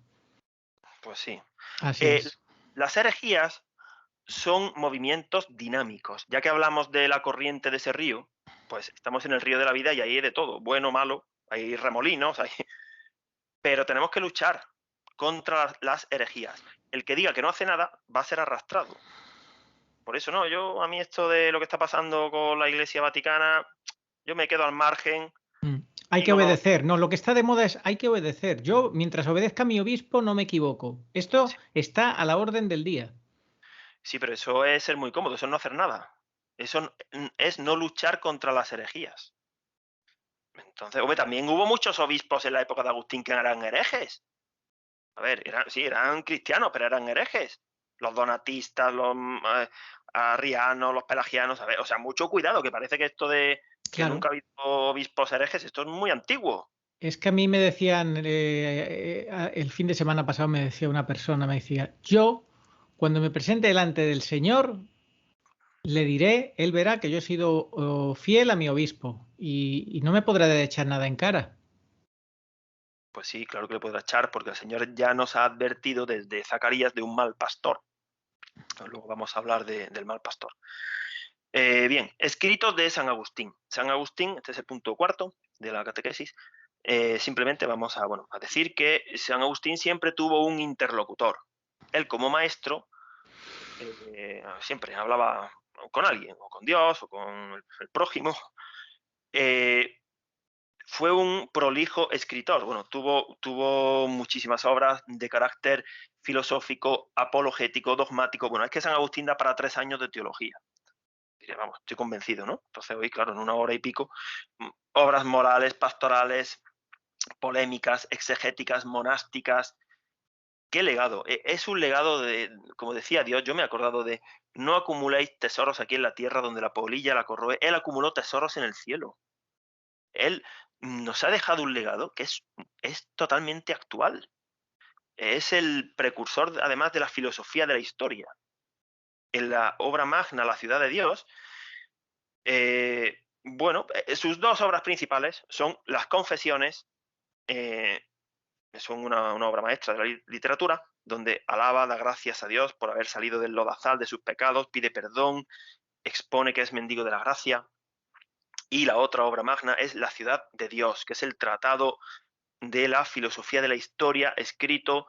Speaker 2: Pues sí.
Speaker 1: Así es.
Speaker 2: Las herejías son movimientos dinámicos. Ya que hablamos de la corriente de ese río, pues estamos en el río de la vida y ahí hay de todo, bueno, malo, hay remolinos, pero tenemos que luchar contra las herejías. El que diga que no hace nada va a ser arrastrado. Por eso no, a mí esto de lo que está pasando con la Iglesia Vaticana, yo me quedo al margen.
Speaker 1: Hay que
Speaker 2: Digo, no,
Speaker 1: obedecer. No, lo que está de moda es hay que obedecer. Yo, mientras obedezca a mi obispo, no me equivoco. Esto
Speaker 2: sí,
Speaker 1: está a la orden del día.
Speaker 2: sí, pero eso es ser muy cómodo, eso es no hacer nada. Eso es no luchar contra las herejías. Entonces, hombre, también hubo muchos obispos en la época de Agustín que eran herejes. A ver, eran cristianos, pero eran herejes. Los donatistas, los arrianos, los pelagianos, a ver, o sea, mucho cuidado, que parece que esto de que
Speaker 1: Claro.
Speaker 2: nunca ha habido obispos herejes, esto es muy antiguo.
Speaker 1: Es que a mí me decían, el fin de semana pasado me decía una persona, me decía, yo, cuando me presente delante del Señor, le diré, él verá que yo he sido fiel a mi obispo y no me podrá echar nada en cara.
Speaker 2: Pues sí, claro que le podrá echar, porque el Señor ya nos ha advertido desde Zacarías de un mal pastor. Luego vamos a hablar del mal pastor. Bien, escritos de San Agustín. San Agustín, este es el punto cuarto de la catequesis. Simplemente vamos a decir que San Agustín siempre tuvo un interlocutor. Él como maestro siempre hablaba con alguien, o con Dios, o con el prójimo. Fue un prolijo escritor. Bueno, tuvo muchísimas obras de carácter filosófico, apologético, dogmático. Bueno, es que San Agustín da para 3 años de teología. Vamos, estoy convencido, ¿no? Entonces hoy, claro, en 1 hora y pico, obras morales, pastorales, polémicas, exegéticas, monásticas. ¿Qué legado? Es un legado de, como decía Dios, yo me he acordado de, no acumuléis tesoros aquí en la tierra donde la polilla la corroe. Él acumuló tesoros en el cielo. Él nos ha dejado un legado que es totalmente actual. Es el precursor, además, de la filosofía de la historia. En la obra magna, La ciudad de Dios, sus 2 obras principales son las Confesiones, son una obra maestra de la literatura, donde alaba, da gracias a Dios por haber salido del lodazal de sus pecados, pide perdón, expone que es mendigo de la gracia. Y la otra obra magna es La ciudad de Dios, que es el tratado de la filosofía de la historia, escrito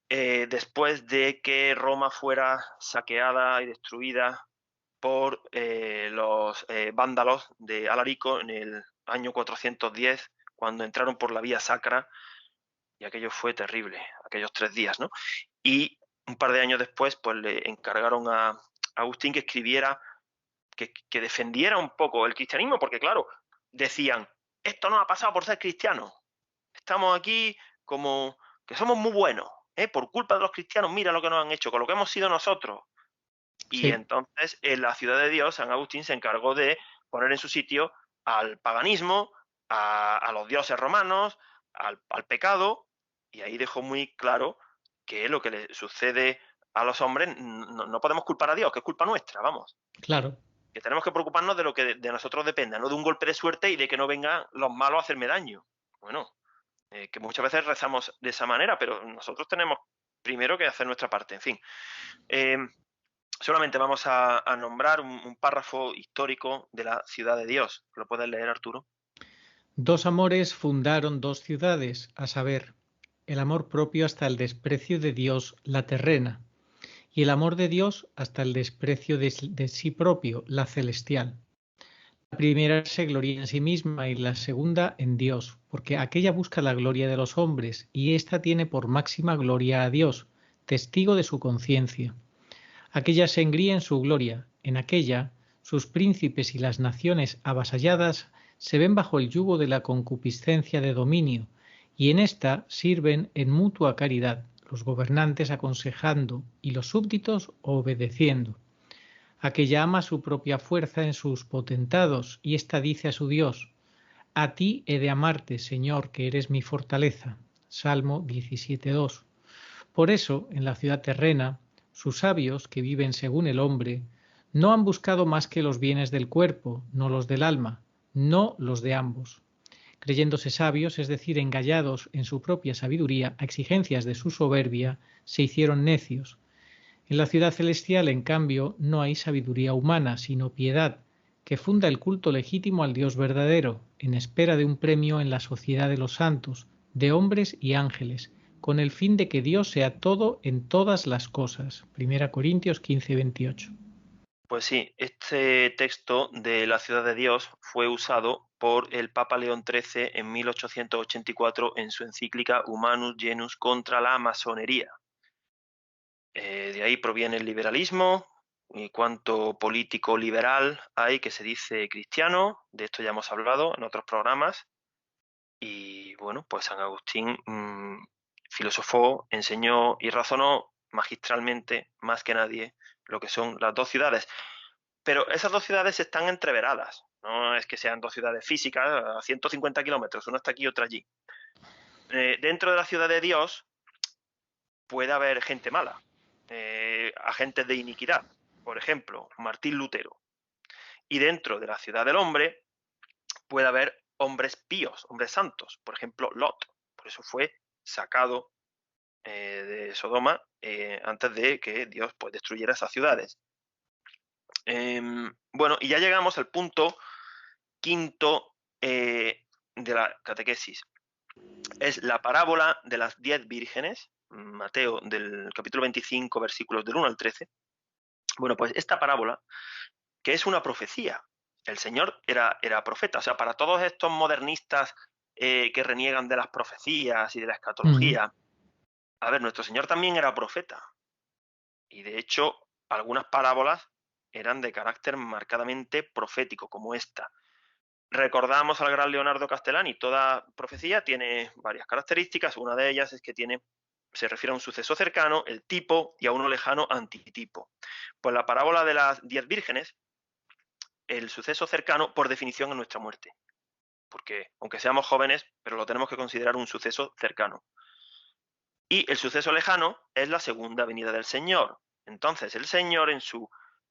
Speaker 2: después de que Roma fuera saqueada y destruida por los vándalos de Alarico en el año 410, cuando entraron por la vía sacra, y aquello fue terrible, aquellos 3 días, ¿no? Y un par de años después, pues le encargaron a Agustín que escribiera, que defendiera un poco el cristianismo, porque claro, decían, esto no ha pasado por ser cristianos, estamos aquí como que somos muy buenos, por culpa de los cristianos, mira lo que nos han hecho, con lo que hemos sido nosotros. Y
Speaker 1: Sí.
Speaker 2: entonces en la ciudad de Dios, San Agustín se encargó de poner en su sitio al paganismo, a los dioses romanos, al pecado, y ahí dejó muy claro que lo que le sucede a los hombres no podemos culpar a Dios, que es culpa nuestra, vamos.
Speaker 1: Claro.
Speaker 2: Que tenemos que preocuparnos de lo que de nosotros dependa, no de un golpe de suerte y de que no vengan los malos a hacerme daño. Bueno, que muchas veces rezamos de esa manera, pero nosotros tenemos primero que hacer nuestra parte. En fin, solamente vamos a nombrar un párrafo histórico de la ciudad de Dios. ¿Lo puedes leer, Arturo?
Speaker 1: 2 amores fundaron 2 ciudades, a saber, el amor propio hasta el desprecio de Dios, la terrena, y el amor de Dios hasta el desprecio de sí propio, la celestial. La primera se gloria en sí misma y la segunda en Dios, porque aquella busca la gloria de los hombres y ésta tiene por máxima gloria a Dios, testigo de su conciencia. Aquella se engría en su gloria, en aquella sus príncipes y las naciones avasalladas se ven bajo el yugo de la concupiscencia de dominio, y en ésta sirven en mutua caridad, los gobernantes aconsejando y los súbditos obedeciendo. Aquella ama su propia fuerza en sus potentados, y ésta dice a su Dios, a ti he de amarte, Señor, que eres mi fortaleza. Salmo 17.2. Por eso, en la ciudad terrena, sus sabios, que viven según el hombre, no han buscado más que los bienes del cuerpo, no los del alma, no los de ambos. Creyéndose sabios, es decir, engallados en su propia sabiduría a exigencias de su soberbia, se hicieron necios. En la ciudad celestial, en cambio, no hay sabiduría humana, sino piedad, que funda el culto legítimo al Dios verdadero, en espera de un premio en la sociedad de los santos, de hombres y ángeles, con el fin de que Dios sea todo en todas las cosas. 1 Corintios 15:28.
Speaker 2: Pues sí, este texto de la ciudad de Dios fue usado por el Papa León XIII en 1884 en su encíclica Humanus Genus contra la masonería. De ahí proviene el liberalismo y cuánto político liberal hay que se dice cristiano. De esto ya hemos hablado en otros programas. Y bueno, pues San Agustín filosofó, enseñó y razonó magistralmente, más que nadie, lo que son las 2 ciudades. Pero esas 2 ciudades están entreveradas. No es que sean 2 ciudades físicas a 150 kilómetros, una está aquí y otra allí. Dentro de la ciudad de Dios puede haber gente mala, agentes de iniquidad, por ejemplo, Martín Lutero. Y dentro de la ciudad del hombre puede haber hombres píos, hombres santos, por ejemplo, Lot. Por eso fue sacado de Sodoma antes de que Dios pues destruyera esas ciudades. Bueno, y ya llegamos al punto quinto de la catequesis. Es la parábola de las 10 vírgenes, Mateo del capítulo 25, versículos del 1 al 13. Bueno, pues esta parábola, que es una profecía, el Señor era profeta, o sea, para todos estos modernistas que reniegan de las profecías y de la escatología, a ver, nuestro Señor también era profeta. Y de hecho, algunas parábolas eran de carácter marcadamente profético, como esta. Recordamos al gran Leonardo Castellani, toda profecía tiene varias características, una de ellas es que se refiere a un suceso cercano, el tipo, y a uno lejano, antitipo. Pues la parábola de las 10 vírgenes, el suceso cercano, por definición, es nuestra muerte. Porque, aunque seamos jóvenes, pero lo tenemos que considerar un suceso cercano. Y el suceso lejano es la segunda venida del Señor. Entonces, el Señor, en su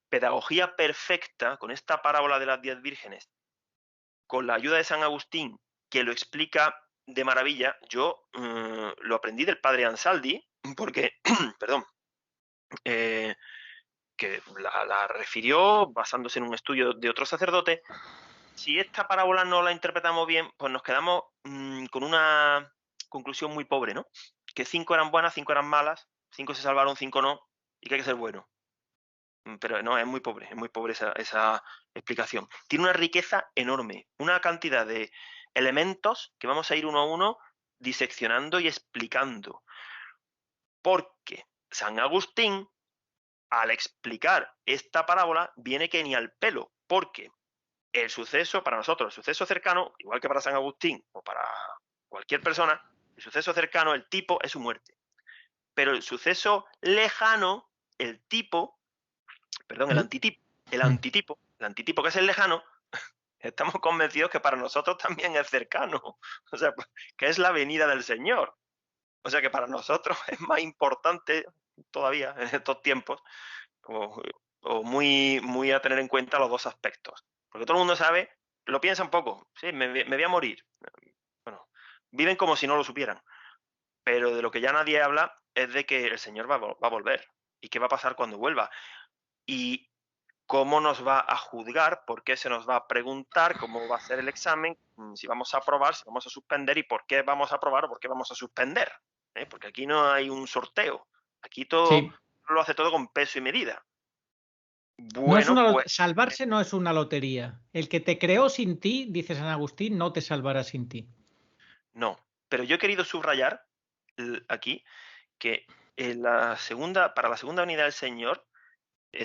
Speaker 2: pedagogía perfecta, con esta parábola de las 10 vírgenes, con la ayuda de San Agustín, que lo explica de maravilla, yo lo aprendí del padre Ansaldi, porque, perdón, que la refirió basándose en un estudio de otro sacerdote, si esta parábola no la interpretamos bien, pues nos quedamos con una conclusión muy pobre, ¿no? Que 5 eran buenas, 5 eran malas, 5 se salvaron, 5 no, y que hay que ser bueno. Pero no, es muy pobre esa explicación. Tiene una riqueza enorme, una cantidad de elementos que vamos a ir uno a uno diseccionando y explicando. Porque San Agustín, al explicar esta parábola, viene que ni al pelo, porque el suceso, para nosotros, el suceso cercano, igual que para San Agustín o para cualquier persona, el suceso cercano, el tipo, es su muerte. Pero el suceso lejano, el tipo, perdón, el antitipo, que es el lejano, estamos convencidos que para nosotros también es cercano. O sea, que es la venida del Señor. O sea, que para nosotros es más importante todavía en estos tiempos, o muy a tener en cuenta los dos aspectos. Porque todo el mundo sabe, lo piensa un poco, sí, me voy a morir. Bueno, viven como si no lo supieran. Pero de lo que ya nadie habla es de que el Señor va a volver. ¿Y qué va a pasar cuando vuelva? Y cómo nos va a juzgar, por qué se nos va a preguntar, cómo va a ser el examen, si vamos a aprobar, si vamos a suspender y por qué vamos a aprobar o por qué vamos a suspender. Porque aquí no hay un sorteo. Aquí todo
Speaker 1: Sí.
Speaker 2: lo hace todo con peso y medida.
Speaker 1: No es
Speaker 2: Bueno, pues
Speaker 1: salvarse no es una lotería. El que te creó sin ti, dice San Agustín, no te salvará sin ti.
Speaker 2: no. Pero yo he querido subrayar aquí que para la segunda venida del Señor,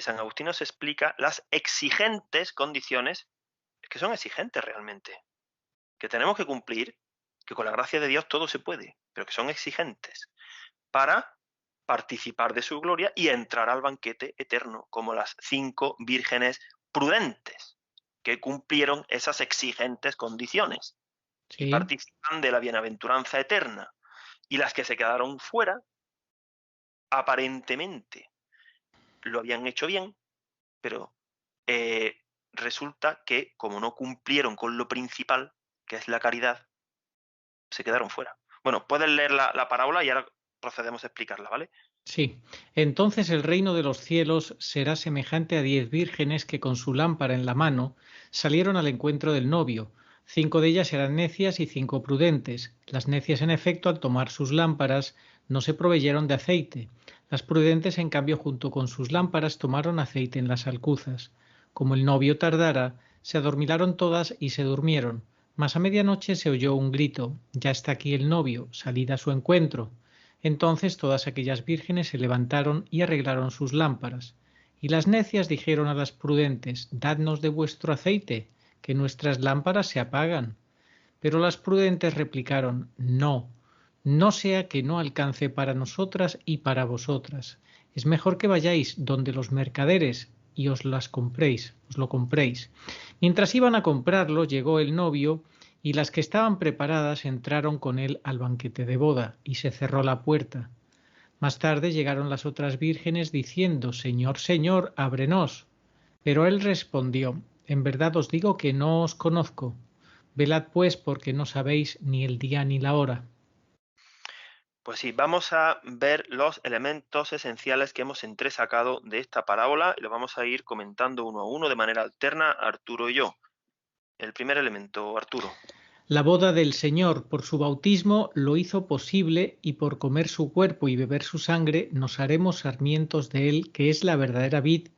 Speaker 2: San Agustín nos explica las exigentes condiciones, que son exigentes realmente, que tenemos que cumplir, que con la gracia de Dios todo se puede, pero que son exigentes para participar de su gloria y entrar al banquete eterno, como las 5 vírgenes prudentes que cumplieron esas exigentes condiciones y
Speaker 1: Sí.
Speaker 2: participan de la bienaventuranza eterna. Y las que se quedaron fuera, aparentemente lo habían hecho bien, pero resulta que como no cumplieron con lo principal, que es la caridad, se quedaron fuera. Bueno, puedes leer la parábola y ahora procedemos a explicarla, ¿vale?
Speaker 1: Sí. Entonces el reino de los cielos será semejante a 10 vírgenes que con su lámpara en la mano salieron al encuentro del novio. 5 de ellas eran necias y 5 prudentes. Las necias, en efecto, al tomar sus lámparas, no se proveyeron de aceite. Las prudentes, en cambio, junto con sus lámparas, tomaron aceite en las alcuzas. Como el novio tardara, se adormilaron todas y se durmieron. Mas a medianoche se oyó un grito: ya está aquí el novio, salid a su encuentro. Entonces todas aquellas vírgenes se levantaron y arreglaron sus lámparas. Y las necias dijeron a las prudentes: dadnos de vuestro aceite, que nuestras lámparas se apagan. Pero las prudentes replicaron: no, no sea que no alcance para nosotras y para vosotras. Es mejor que vayáis donde los mercaderes y os lo compréis. Mientras iban a comprarlo, llegó el novio, y las que estaban preparadas entraron con él al banquete de boda, y se cerró la puerta. Más tarde llegaron las otras vírgenes diciendo: Señor, Señor, ábrenos. Pero él respondió: en verdad os digo que no os conozco. Velad pues, porque no sabéis ni el día ni la hora.
Speaker 2: Pues sí, vamos a ver los elementos esenciales que hemos entresacado de esta parábola y lo vamos a ir comentando uno a uno de manera alterna, Arturo y yo. El primer elemento, Arturo.
Speaker 1: La boda del Señor por su bautismo lo hizo posible, y por comer su cuerpo y beber su sangre nos haremos sarmientos de él, que es la verdadera vid,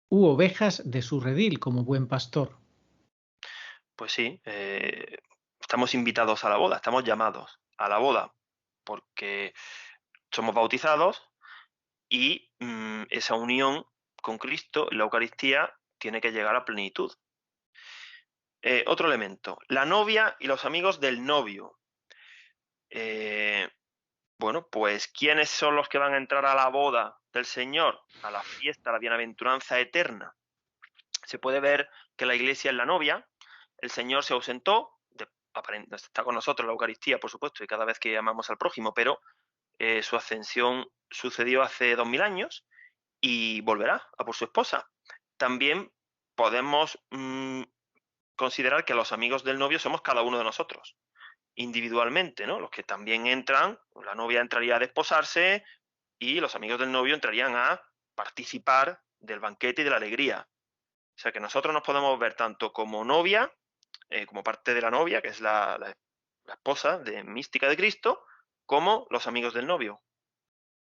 Speaker 1: u ovejas de su redil, como buen pastor.
Speaker 2: Pues sí, estamos invitados a la boda, estamos llamados a la boda porque somos bautizados y esa unión con Cristo en la Eucaristía tiene que llegar a plenitud. Otro elemento, la novia y los amigos del novio. Bueno, pues ¿quiénes son los que van a entrar a la boda del Señor, a la fiesta, a la bienaventuranza eterna? Se puede ver que la iglesia es la novia, el Señor se ausentó, está con nosotros en la Eucaristía, por supuesto, y cada vez que amamos al prójimo, pero su ascensión sucedió hace 2000 años y volverá a por su esposa. También podemos considerar que los amigos del novio somos cada uno de nosotros, individualmente, ¿no? Los que también entran, la novia entraría a desposarse y los amigos del novio entrarían a participar del banquete y de la alegría. O sea que nosotros nos podemos ver tanto como novia, como parte de la novia, que es la esposa mística de Cristo, como los amigos del novio.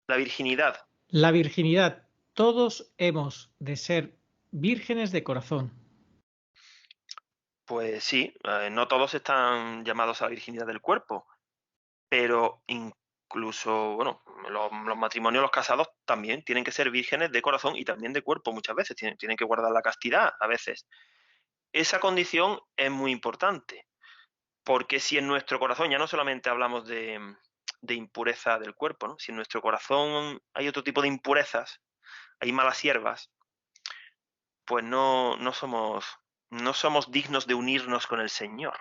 Speaker 2: La virginidad.
Speaker 1: La virginidad. Todos hemos de ser vírgenes de corazón.
Speaker 2: Pues sí, no todos están llamados a la virginidad del cuerpo, pero incluso, bueno, los matrimonios, los casados también tienen que ser vírgenes de corazón y también de cuerpo muchas veces, tienen que guardar la castidad a veces. Esa condición es muy importante, porque si en nuestro corazón, ya no solamente hablamos de impureza del cuerpo, ¿no? Si en nuestro corazón hay otro tipo de impurezas, hay malas hierbas, pues no somos dignos de unirnos con el Señor.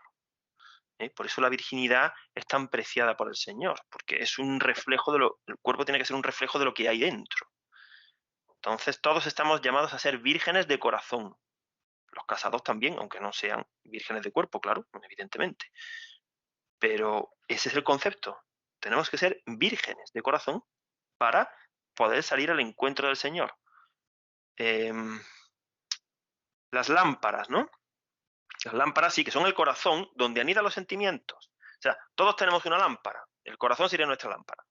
Speaker 2: Por eso la virginidad es tan preciada por el Señor, porque es un reflejo el cuerpo tiene que ser un reflejo de lo que hay dentro. Entonces todos estamos llamados a ser vírgenes de corazón. Los casados también, aunque no sean vírgenes de cuerpo, claro, evidentemente. Pero ese es el concepto. Tenemos que ser vírgenes de corazón para poder salir al encuentro del Señor. Las lámparas, ¿no? Las lámparas sí que son el corazón donde anidan los sentimientos. O sea, todos tenemos una lámpara. El corazón sería nuestra lámpara.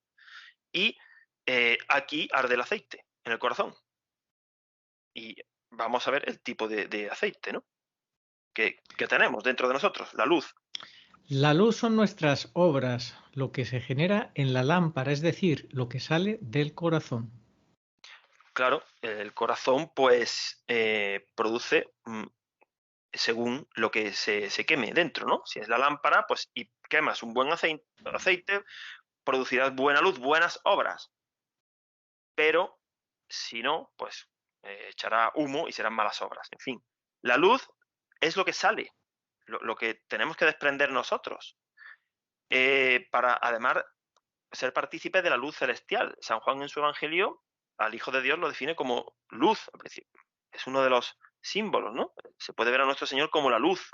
Speaker 2: Y aquí arde el aceite, en el corazón. Y vamos a ver el tipo de aceite, ¿no? Que tenemos dentro de nosotros, la luz.
Speaker 1: La luz son nuestras obras, lo que se genera en la lámpara, es decir, lo que sale del corazón.
Speaker 2: Claro, el corazón pues produce según lo que se queme dentro, ¿no? Si es la lámpara, pues y quemas un buen aceite, producirás buena luz, buenas obras. Pero si no, pues echará humo y serán malas obras. En fin, la luz es lo que sale, lo que tenemos que desprender nosotros, para además ser partícipes de la luz celestial. San Juan en su Evangelio al Hijo de Dios lo define como luz. Es uno de los símbolos, ¿no? Se puede ver a nuestro Señor como la luz.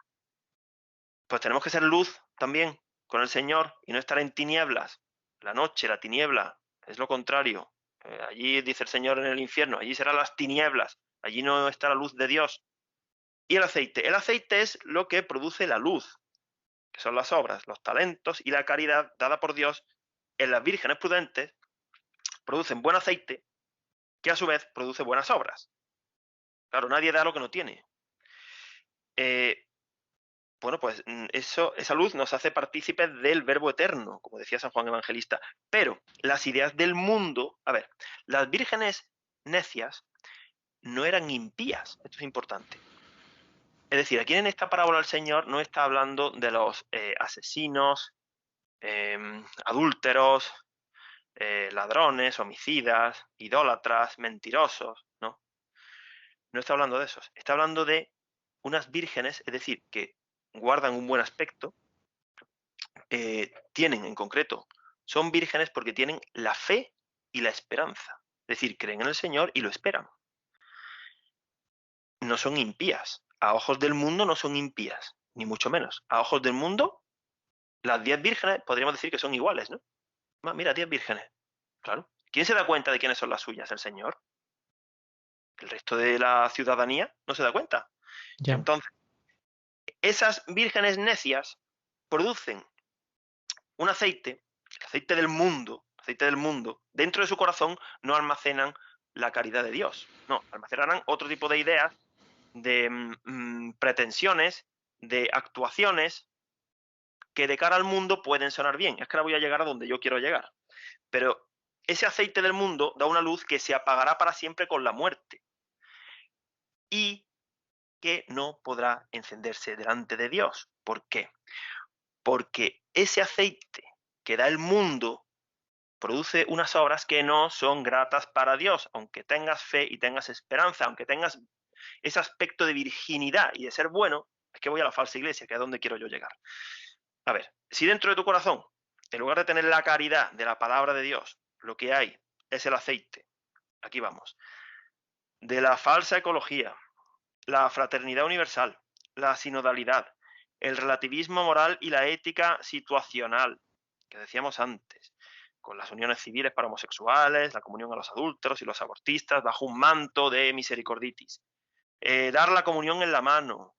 Speaker 2: Pues tenemos que ser luz también con el Señor y no estar en tinieblas. La noche, la tiniebla, es lo contrario. Allí dice el Señor en el infierno, allí serán las tinieblas, allí no está la luz de Dios. Y el aceite es lo que produce la luz, que son las obras, los talentos y la caridad dada por Dios en las vírgenes prudentes, producen buen aceite, que a su vez produce buenas obras. Claro, nadie da lo que no tiene. Bueno, pues esa luz nos hace partícipes del Verbo eterno, como decía San Juan Evangelista. Pero las ideas del mundo, a ver, las vírgenes necias no eran impías, esto es importante. Es decir, aquí en esta parábola el Señor no está hablando de los asesinos, adúlteros, ladrones, homicidas, idólatras, mentirosos, ¿no? No está hablando de esos. Está hablando de unas vírgenes, es decir, que guardan un buen aspecto, tienen en concreto, son vírgenes porque tienen la fe y la esperanza. Es decir, creen en el Señor y lo esperan. No son impías. A ojos del mundo no son impías, ni mucho menos. A ojos del mundo, las 10 vírgenes podríamos decir que son iguales, ¿no? Mira, 10 vírgenes. Claro. ¿Quién se da cuenta de quiénes son las suyas? El Señor. El resto de la ciudadanía no se da cuenta.
Speaker 1: Ya.
Speaker 2: Entonces, esas vírgenes necias producen un aceite, el aceite del mundo, dentro de su corazón no almacenan la caridad de Dios. No, almacenarán otro tipo de ideas, de pretensiones, de actuaciones que de cara al mundo pueden sonar bien. Es que ahora voy a llegar a donde yo quiero llegar. Pero ese aceite del mundo da una luz que se apagará para siempre con la muerte y que no podrá encenderse delante de Dios. ¿Por qué? Porque ese aceite que da el mundo produce unas obras que no son gratas para Dios, aunque tengas fe y tengas esperanza, aunque tengas ese aspecto de virginidad y de ser bueno. Es que voy a la falsa iglesia, que es donde quiero yo llegar. A ver, si dentro de tu corazón, en lugar de tener la caridad de la palabra de Dios, lo que hay es el aceite, aquí vamos, de la falsa ecología, la fraternidad universal, la sinodalidad, el relativismo moral y la ética situacional, que decíamos antes, con las uniones civiles para homosexuales, la comunión a los adúlteros y los abortistas, bajo un manto de misericorditis. dar la comunión en la mano,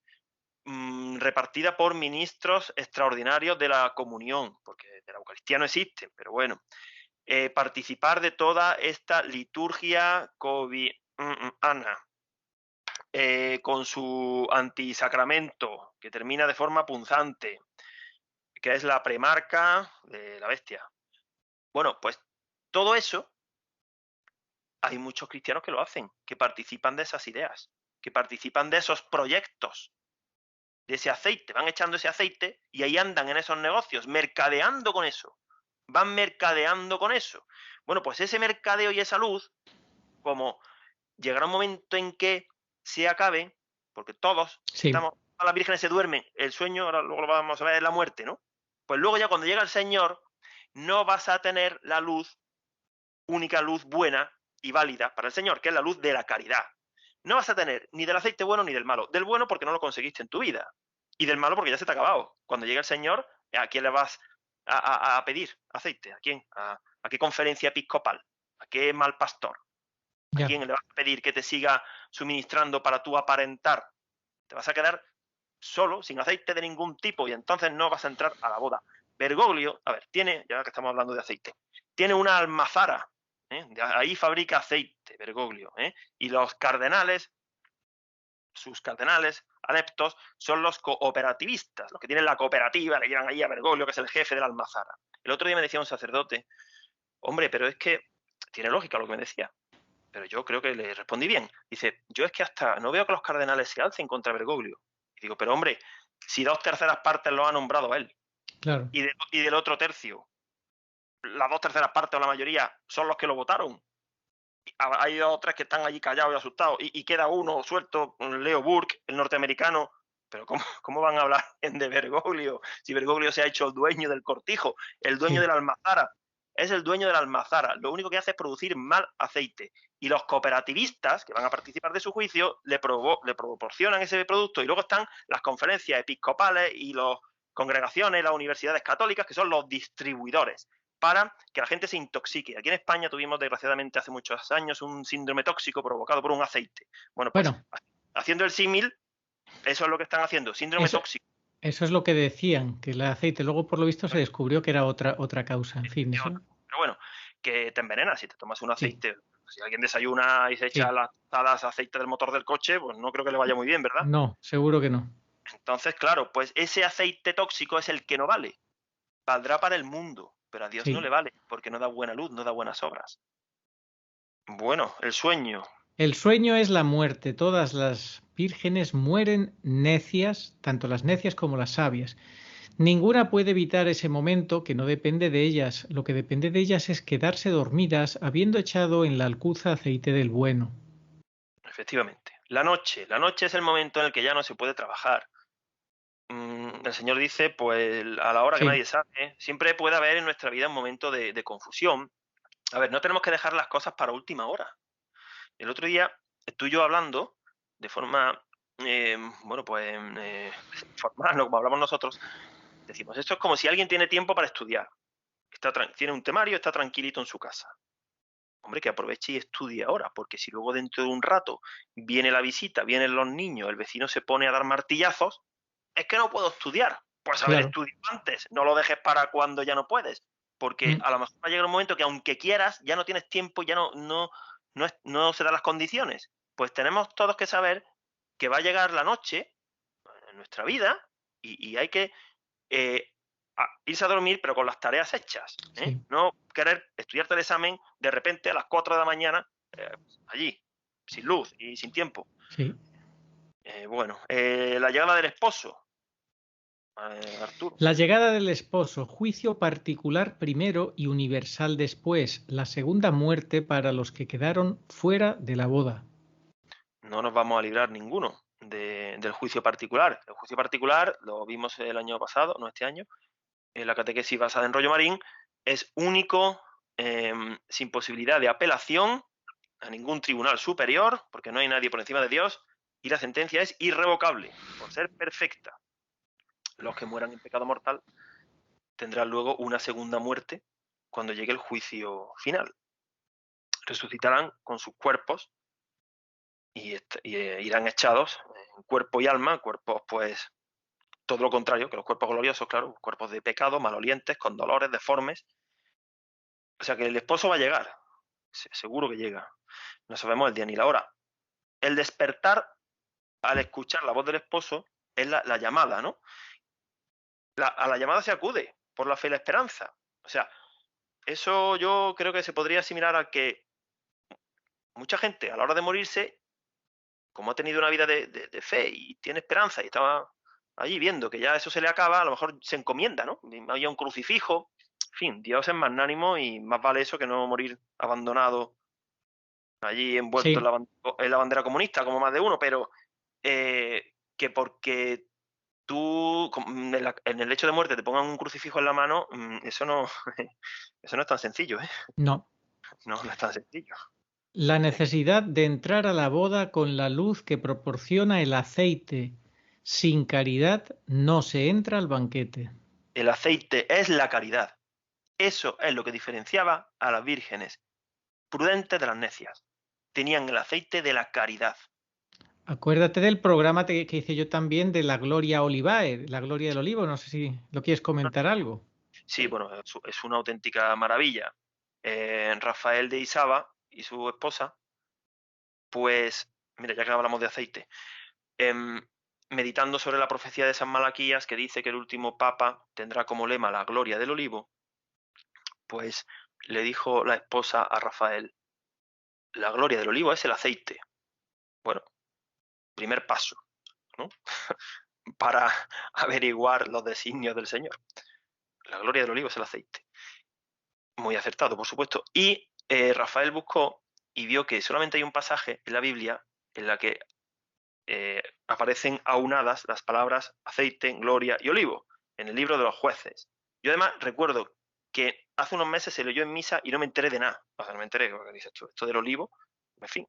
Speaker 2: repartida por ministros extraordinarios de la comunión, porque de la Eucaristía no existen, pero bueno, participar de toda esta liturgia covidiana, con su antisacramento, que termina de forma punzante, que es la premarca de la bestia. Bueno, pues todo eso, hay muchos cristianos que lo hacen, que participan de esas ideas, que participan de esos proyectos, de ese aceite, van echando ese aceite y ahí andan en esos negocios, mercadeando con eso, van mercadeando con eso. Bueno, pues ese mercadeo y esa luz, como llegará un momento en que se acabe, porque todas las vírgenes se duermen, el sueño, ahora luego lo vamos a ver, es la muerte, ¿no? Pues luego ya cuando llega el Señor, no vas a tener la luz, única luz buena y válida para el Señor, que es la luz de la caridad. No vas a tener ni del aceite bueno ni del malo. Del bueno porque no lo conseguiste en tu vida. Y del malo porque ya se te ha acabado. Cuando llegue el Señor, ¿a quién le vas a pedir aceite? ¿A quién? ¿A qué conferencia episcopal? ¿A qué mal pastor? ¿A quién le vas a pedir que te siga suministrando para tú aparentar? Te vas a quedar solo, sin aceite de ningún tipo, y entonces no vas a entrar a la boda. Bergoglio, a ver, tiene, ya que estamos hablando de aceite, tiene una almazara, ahí fabrica aceite, Bergoglio, y los cardenales, sus cardenales adeptos, son los cooperativistas, los que tienen la cooperativa, le llevan ahí a Bergoglio, que es el jefe de la almazara. El otro día me decía un sacerdote, hombre, pero es que tiene lógica lo que me decía, pero yo creo que le respondí bien. Dice, yo es que hasta no veo que los cardenales se alcen contra Bergoglio. Y digo, pero hombre, si 2/3 partes lo ha nombrado él,
Speaker 1: claro,
Speaker 2: y del otro tercio, las 2/3 partes o la mayoría son los que lo votaron. Hay 2 o 3 que están allí callados y asustados, y queda uno suelto, Leo Burke, el norteamericano. Pero ¿cómo van a hablar de Bergoglio? Si Bergoglio se ha hecho el dueño del cortijo, el dueño de la almazara. Es el dueño de la almazara. Lo único que hace es producir mal aceite. Y los cooperativistas, que van a participar de su juicio, le proporcionan ese producto. Y luego están las conferencias episcopales y las congregaciones, las universidades católicas, que son los distribuidores, para que la gente se intoxique. Aquí en España tuvimos, desgraciadamente, hace muchos años, un síndrome tóxico provocado por un aceite. Bueno, pues haciendo el símil, eso es lo que están haciendo, síndrome tóxico.
Speaker 1: Eso es lo que decían, que el aceite luego por lo visto se descubrió que era otra causa, en fin. Eso...
Speaker 2: Pero bueno, que te envenena si te tomas un aceite. Si alguien desayuna y se echa las tazadas aceite del motor del coche, pues no creo que le vaya muy bien, ¿verdad?
Speaker 1: No, seguro que no.
Speaker 2: Entonces, claro, pues ese aceite tóxico es el que no vale. Valdrá para el mundo, pero a Dios no le vale, porque no da buena luz, no da buenas obras. Bueno, el sueño.
Speaker 1: El sueño es la muerte. Todas las vírgenes mueren necias, tanto las necias como las sabias. Ninguna puede evitar ese momento que no depende de ellas. Lo que depende de ellas es quedarse dormidas habiendo echado en la alcuza aceite del bueno.
Speaker 2: Efectivamente. La noche es el momento en el que ya no se puede trabajar. El Señor dice, pues a la hora que nadie sabe, siempre puede haber en nuestra vida un momento de confusión. A ver, no tenemos que dejar las cosas para última hora. El otro día estuve yo hablando de forma, formal, ¿no? Como hablamos nosotros. Decimos, esto es como si alguien tiene tiempo para estudiar. Tiene un temario, está tranquilito en su casa. Hombre, que aproveche y estudie ahora, porque si luego dentro de un rato viene la visita, vienen los niños, el vecino se pone a dar martillazos, es que no puedo estudiar. Pues haber estudiado antes, no lo dejes para cuando ya no puedes, porque a lo mejor va a llegar un momento que aunque quieras, ya no tienes tiempo, ya no se dan las condiciones. Pues tenemos todos que saber que va a llegar la noche en nuestra vida y hay que irse a dormir, pero con las tareas hechas. No querer estudiarte el examen de repente a las 4 de la mañana, allí, sin luz y sin tiempo.
Speaker 1: Sí.
Speaker 2: La llegada del esposo. Arturo.
Speaker 1: La llegada del esposo, juicio particular primero y universal después, la segunda muerte para los que quedaron fuera de la boda.
Speaker 2: No nos vamos a librar ninguno del juicio particular. El juicio particular, lo vimos el año pasado, no este año, en la catequesis basada en Rollo Marín, es único, sin posibilidad de apelación a ningún tribunal superior, porque no hay nadie por encima de Dios, y la sentencia es irrevocable, por ser perfecta. Los que mueran en pecado mortal tendrán luego una segunda muerte cuando llegue el juicio final. Resucitarán con sus cuerpos irán echados en cuerpo y alma, cuerpos pues todo lo contrario que los cuerpos gloriosos, claro, cuerpos de pecado, malolientes, con dolores, deformes. O sea que el esposo va a llegar, seguro que llega. No sabemos el día ni la hora. El despertar al escuchar la voz del esposo es la llamada, ¿no? A la llamada se acude por la fe y la esperanza. O sea, eso yo creo que se podría asimilar a que mucha gente a la hora de morirse, como ha tenido una vida de fe y tiene esperanza y estaba allí viendo que ya eso se le acaba, a lo mejor se encomienda, ¿no? Había un crucifijo. En fin, Dios es magnánimo y más vale eso que no morir abandonado allí envuelto
Speaker 1: Sí.
Speaker 2: en la bandera comunista, como más de uno, pero que porque tú en el lecho de muerte te pongan un crucifijo en la mano, eso no, eso no es tan sencillo, ¿eh?
Speaker 1: No.
Speaker 2: No es tan sencillo.
Speaker 1: La necesidad de entrar a la boda con la luz que proporciona el aceite. Sin caridad no se entra al banquete.
Speaker 2: El aceite es la caridad. Eso es lo que diferenciaba a las vírgenes prudentes de las necias. Tenían el aceite de la caridad.
Speaker 1: Acuérdate del programa que hice yo también de la Gloria Olivae, la Gloria del Olivo. No sé si lo quieres comentar algo.
Speaker 2: Sí, bueno, es una auténtica maravilla. Rafael de Isaba y su esposa, pues, mira, ya que hablamos de aceite, meditando sobre la profecía de San Malaquías que dice que el último papa tendrá como lema la gloria del olivo, pues le dijo la esposa a Rafael, la gloria del olivo es el aceite. Bueno, primer paso, ¿no? Para averiguar los designios del Señor. La gloria del olivo es el aceite. Muy acertado, por supuesto. Y Rafael buscó y vio que solamente hay un pasaje en la Biblia en la que aparecen aunadas las palabras aceite, gloria y olivo, en el libro de los jueces. Yo además recuerdo que hace unos meses se leyó en misa y no me enteré de nada. O sea, no me enteré, porque dice esto del olivo, en fin.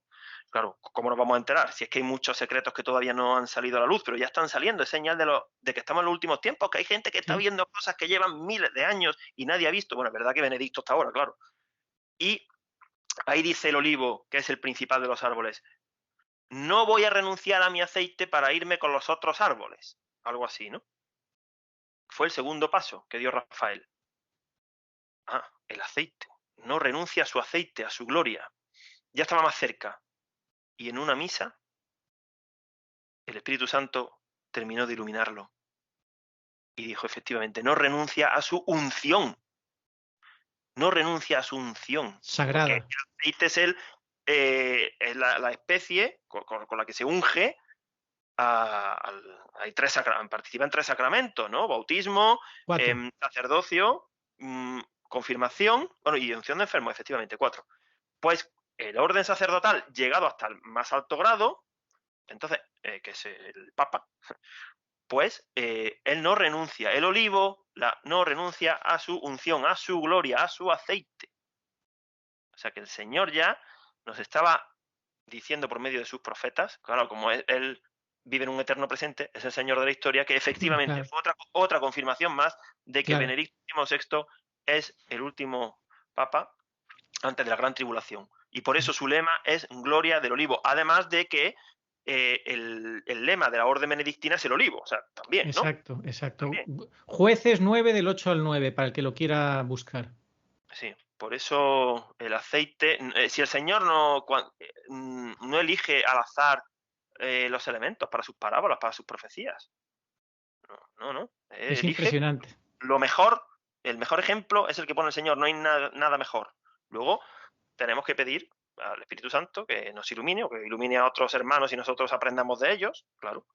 Speaker 2: Claro, ¿cómo nos vamos a enterar? Si es que hay muchos secretos que todavía no han salido a la luz, pero ya están saliendo. Es señal de que estamos en los últimos tiempos, que hay gente que está viendo cosas que llevan miles de años y nadie ha visto. Bueno, es verdad que Benedicto hasta ahora, claro. Y ahí dice el olivo, que es el principal de los árboles, no voy a renunciar a mi aceite para irme con los otros árboles. Algo así, ¿no? Fue el segundo paso que dio Rafael. Ah, el aceite. No renuncia a su aceite, a su gloria. Ya estaba más cerca. Y en una misa, el Espíritu Santo terminó de iluminarlo. Y dijo, efectivamente, no renuncia a su unción. No renuncia a su unción.
Speaker 1: Sagrada.
Speaker 2: Porque el aceite es la especie con la que se unge. Hay participa en 3 sacramentos, ¿no? Bautismo,
Speaker 1: 4.
Speaker 2: sacerdocio, confirmación, bueno, y unción de enfermo, efectivamente, 4. Pues el orden sacerdotal, llegado hasta el más alto grado, entonces, que es el Papa, pues él no renuncia, el olivo no renuncia a su unción, a su gloria, a su aceite. O sea que el Señor ya nos estaba diciendo por medio de sus profetas, claro, como él vive en un eterno presente, es el Señor de la historia, que efectivamente
Speaker 1: Claro.
Speaker 2: fue otra confirmación más de que
Speaker 1: Claro.
Speaker 2: Benedicto XVI es el último papa antes de la gran tribulación. Y por eso su lema es Gloria del Olivo, además de que el lema de la orden benedictina es el olivo, o sea, también, ¿no?
Speaker 1: Exacto, exacto.
Speaker 2: También.
Speaker 1: Jueces 9 del 8 al 9, para el que lo quiera buscar.
Speaker 2: Sí, por eso el aceite, si el Señor no elige al azar los elementos para sus parábolas, para sus profecías. No.
Speaker 1: Es
Speaker 2: Elige
Speaker 1: impresionante.
Speaker 2: lo mejor, el mejor ejemplo es el que pone el Señor, no hay nada mejor. Luego tenemos que pedir al Espíritu Santo que nos ilumine o que ilumine a otros hermanos y nosotros aprendamos de ellos, claro.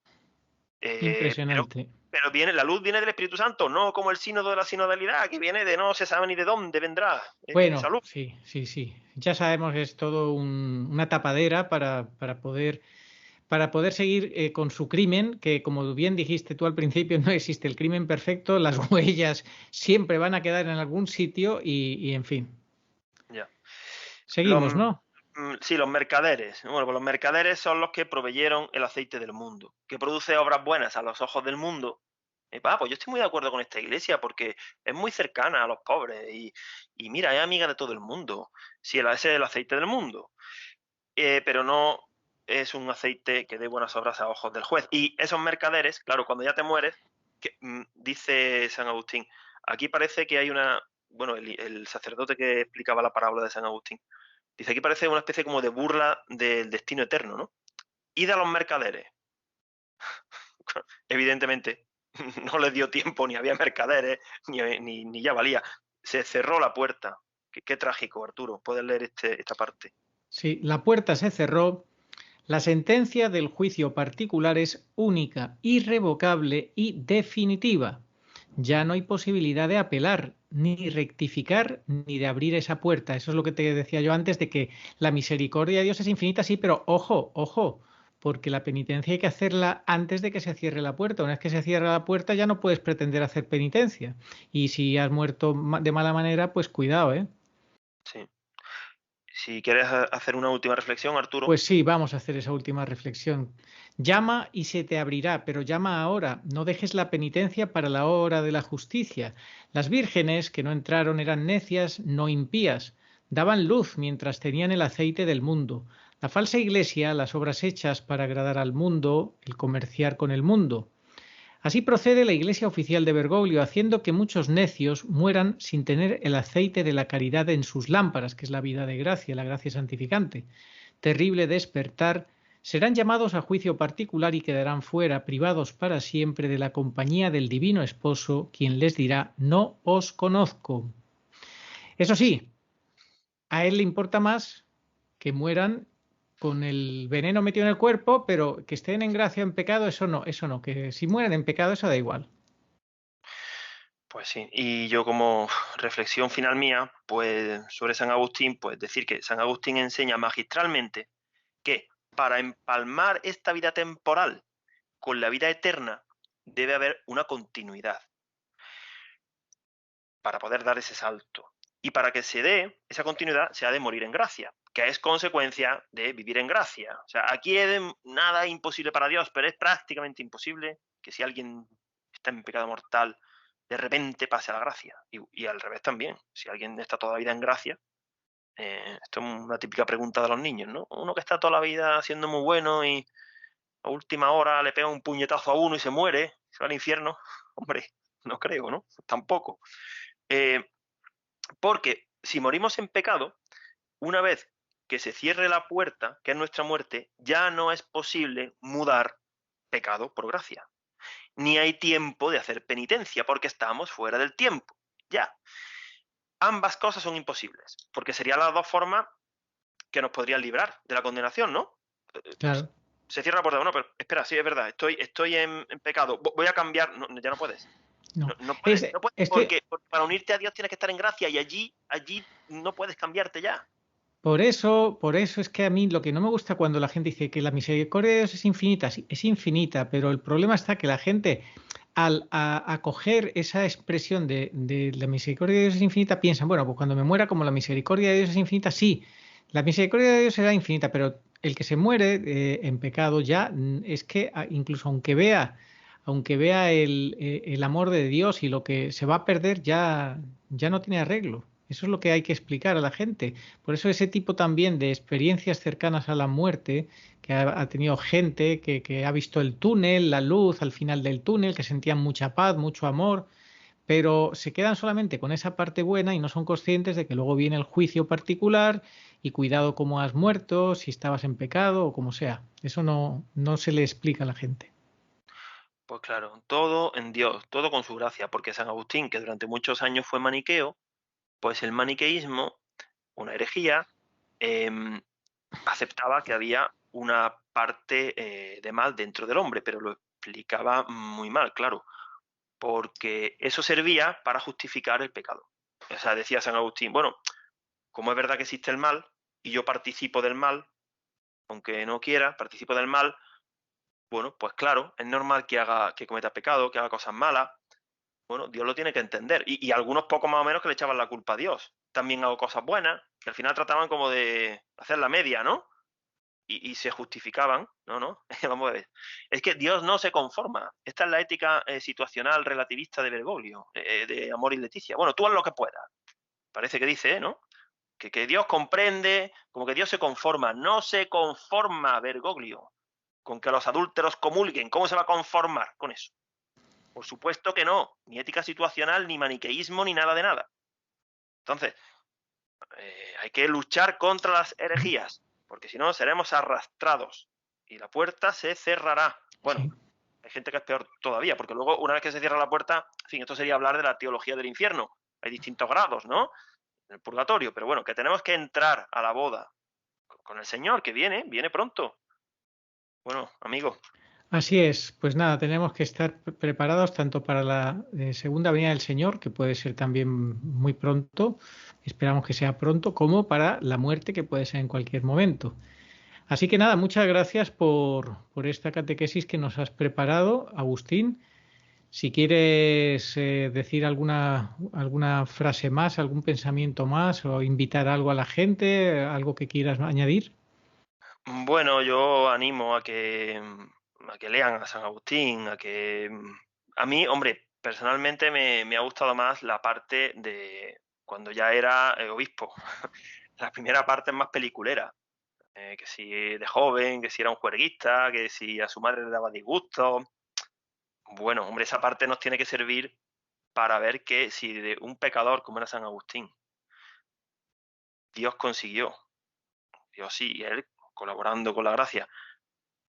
Speaker 1: Impresionante.
Speaker 2: Pero la luz viene del Espíritu Santo, no como el sínodo de la sinodalidad, que viene de no se sabe ni de dónde vendrá
Speaker 1: Bueno,
Speaker 2: esa luz.
Speaker 1: sí. Ya sabemos que es todo una tapadera para poder seguir con su crimen, que como bien dijiste tú al principio, no existe el crimen perfecto, las huellas siempre van a quedar en algún sitio y en fin.
Speaker 2: Ya.
Speaker 1: Seguimos, ¿no?
Speaker 2: Sí, los mercaderes. Bueno, pues los mercaderes son los que proveyeron el aceite del mundo, que produce obras buenas a los ojos del mundo. Pues yo estoy muy de acuerdo con esta iglesia porque es muy cercana a los pobres y mira, es amiga de todo el mundo. Sí, ese es el aceite del mundo. Pero no es un aceite que dé buenas obras a ojos del juez. Y esos mercaderes, claro, cuando ya te mueres, dice San Agustín, aquí parece que hay una... Bueno, el sacerdote que explicaba la parábola de San Agustín, dice, aquí parece una especie como de burla del destino eterno, ¿no? Id a los mercaderes. Evidentemente, no les dio tiempo, ni había mercaderes, ni ya valía. Se cerró la puerta. Qué trágico, Arturo. Puedes leer esta parte.
Speaker 1: Sí, la puerta se cerró. La sentencia del juicio particular es única, irrevocable y definitiva. Ya no hay posibilidad de apelar, ni rectificar, ni de abrir esa puerta. Eso es lo que te decía yo antes, de que la misericordia de Dios es infinita, sí, pero ojo, ojo, porque la penitencia hay que hacerla antes de que se cierre la puerta. Una vez que se cierra la puerta ya no puedes pretender hacer penitencia. Y si has muerto de mala manera, pues cuidado, ¿eh?
Speaker 2: Sí. Si quieres hacer una última reflexión, Arturo.
Speaker 1: Pues sí, vamos a hacer esa última reflexión. Llama y se te abrirá, pero llama ahora. No dejes la penitencia para la hora de la justicia. Las vírgenes que no entraron eran necias, no impías. Daban luz mientras tenían el aceite del mundo. La falsa iglesia, las obras hechas para agradar al mundo, el comerciar con el mundo. Así procede la Iglesia oficial de Bergoglio, haciendo que muchos necios mueran sin tener el aceite de la caridad en sus lámparas, que es la vida de gracia, la gracia santificante. Terrible despertar, serán llamados a juicio particular y quedarán fuera, privados para siempre de la compañía del divino esposo, quien les dirá, no os conozco. Eso sí, a él le importa más que mueran con el veneno metido en el cuerpo, pero que estén en gracia o en pecado, eso no, que si mueren en pecado, eso da igual.
Speaker 2: Pues sí, y yo como reflexión final mía, pues sobre San Agustín, pues decir que San Agustín enseña magistralmente que para empalmar esta vida temporal con la vida eterna debe haber una continuidad para poder dar ese salto. Y para que se dé esa continuidad se ha de morir en gracia, que es consecuencia de vivir en gracia. O sea, aquí nada es imposible para Dios, pero es prácticamente imposible que si alguien está en pecado mortal, de repente pase a la gracia. Y al revés también. Si alguien está toda la vida en gracia, esto es una típica pregunta de los niños, ¿no? Uno que está toda la vida siendo muy bueno y a última hora le pega un puñetazo a uno y se muere, se va al infierno. Hombre, no creo, ¿no? Tampoco. Porque si morimos en pecado, una vez que se cierre la puerta, que es nuestra muerte, ya no es posible mudar pecado por gracia. Ni hay tiempo de hacer penitencia, porque estamos fuera del tiempo. Ya. Ambas cosas son imposibles, porque serían las dos formas que nos podrían librar de la condenación, ¿no?
Speaker 1: Claro.
Speaker 2: Se cierra la puerta. Bueno, pero espera, sí, es verdad, estoy en pecado. Voy a cambiar. No, ya no puedes. No puedes, porque para unirte a Dios tienes que estar en gracia y allí no puedes cambiarte ya.
Speaker 1: Por eso es que a mí lo que no me gusta cuando la gente dice que la misericordia de Dios es infinita, sí, es infinita, pero el problema está que la gente al acoger esa expresión de la misericordia de Dios es infinita piensan, bueno, pues cuando me muera como la misericordia de Dios es infinita, sí, la misericordia de Dios será infinita, pero el que se muere en pecado ya es que incluso aunque vea el amor de Dios y lo que se va a perder ya no tiene arreglo. Eso es lo que hay que explicar a la gente. Por eso ese tipo también de experiencias cercanas a la muerte, que ha tenido gente que ha visto el túnel, la luz al final del túnel, que sentían mucha paz, mucho amor, pero se quedan solamente con esa parte buena y no son conscientes de que luego viene el juicio particular y cuidado cómo has muerto, si estabas en pecado o como sea. Eso no se le explica a la gente.
Speaker 2: Pues claro, todo en Dios, todo con su gracia, porque San Agustín, que durante muchos años fue maniqueo, pues el maniqueísmo, una herejía, aceptaba que había una parte de mal dentro del hombre, pero lo explicaba muy mal, claro, porque eso servía para justificar el pecado. O sea, decía San Agustín, bueno, como es verdad que existe el mal y yo participo del mal, aunque no quiera, participo del mal, bueno, pues claro, es normal que cometa pecado, que haga cosas malas. Bueno, Dios lo tiene que entender. Y algunos pocos más o menos que le echaban la culpa a Dios. También hago cosas buenas, que al final trataban como de hacer la media, ¿no? Y se justificaban. No, vamos a ver. Es que Dios no se conforma. Esta es la ética situacional relativista de Bergoglio, de Amor y Leticia. Bueno, tú haz lo que puedas. Parece que dice, ¿no? que Dios comprende, como que Dios se conforma. No se conforma, Bergoglio, con que los adúlteros comulguen. ¿Cómo se va a conformar con eso? Por supuesto que no. Ni ética situacional, ni maniqueísmo, ni nada de nada. Entonces, hay que luchar contra las herejías, porque si no seremos arrastrados y la puerta se cerrará. Bueno, sí. Hay gente que es peor todavía, porque luego, una vez que se cierra la puerta, en fin, esto sería hablar de la teología del infierno. Hay distintos grados, ¿no? En el purgatorio, pero bueno, que tenemos que entrar a la boda con el Señor, que viene pronto. Bueno, amigo.
Speaker 1: Así es, pues nada, tenemos que estar preparados tanto para la segunda venida del Señor, que puede ser también muy pronto, esperamos que sea pronto, como para la muerte, que puede ser en cualquier momento. Así que nada, muchas gracias por esta catequesis que nos has preparado, Agustín. Si quieres decir alguna frase más, algún pensamiento más, o invitar algo a la gente, algo que quieras añadir.
Speaker 2: Bueno, yo animo a que lean a San Agustín, a mí, hombre, personalmente me ha gustado más la parte de cuando ya era obispo. La primera parte es más peliculera, que si de joven, que si era un juerguista, que si a su madre le daba disgusto. Bueno, hombre, esa parte nos tiene que servir para ver que si de un pecador como era San Agustín, Dios consiguió, Dios sí, y él colaborando con la gracia,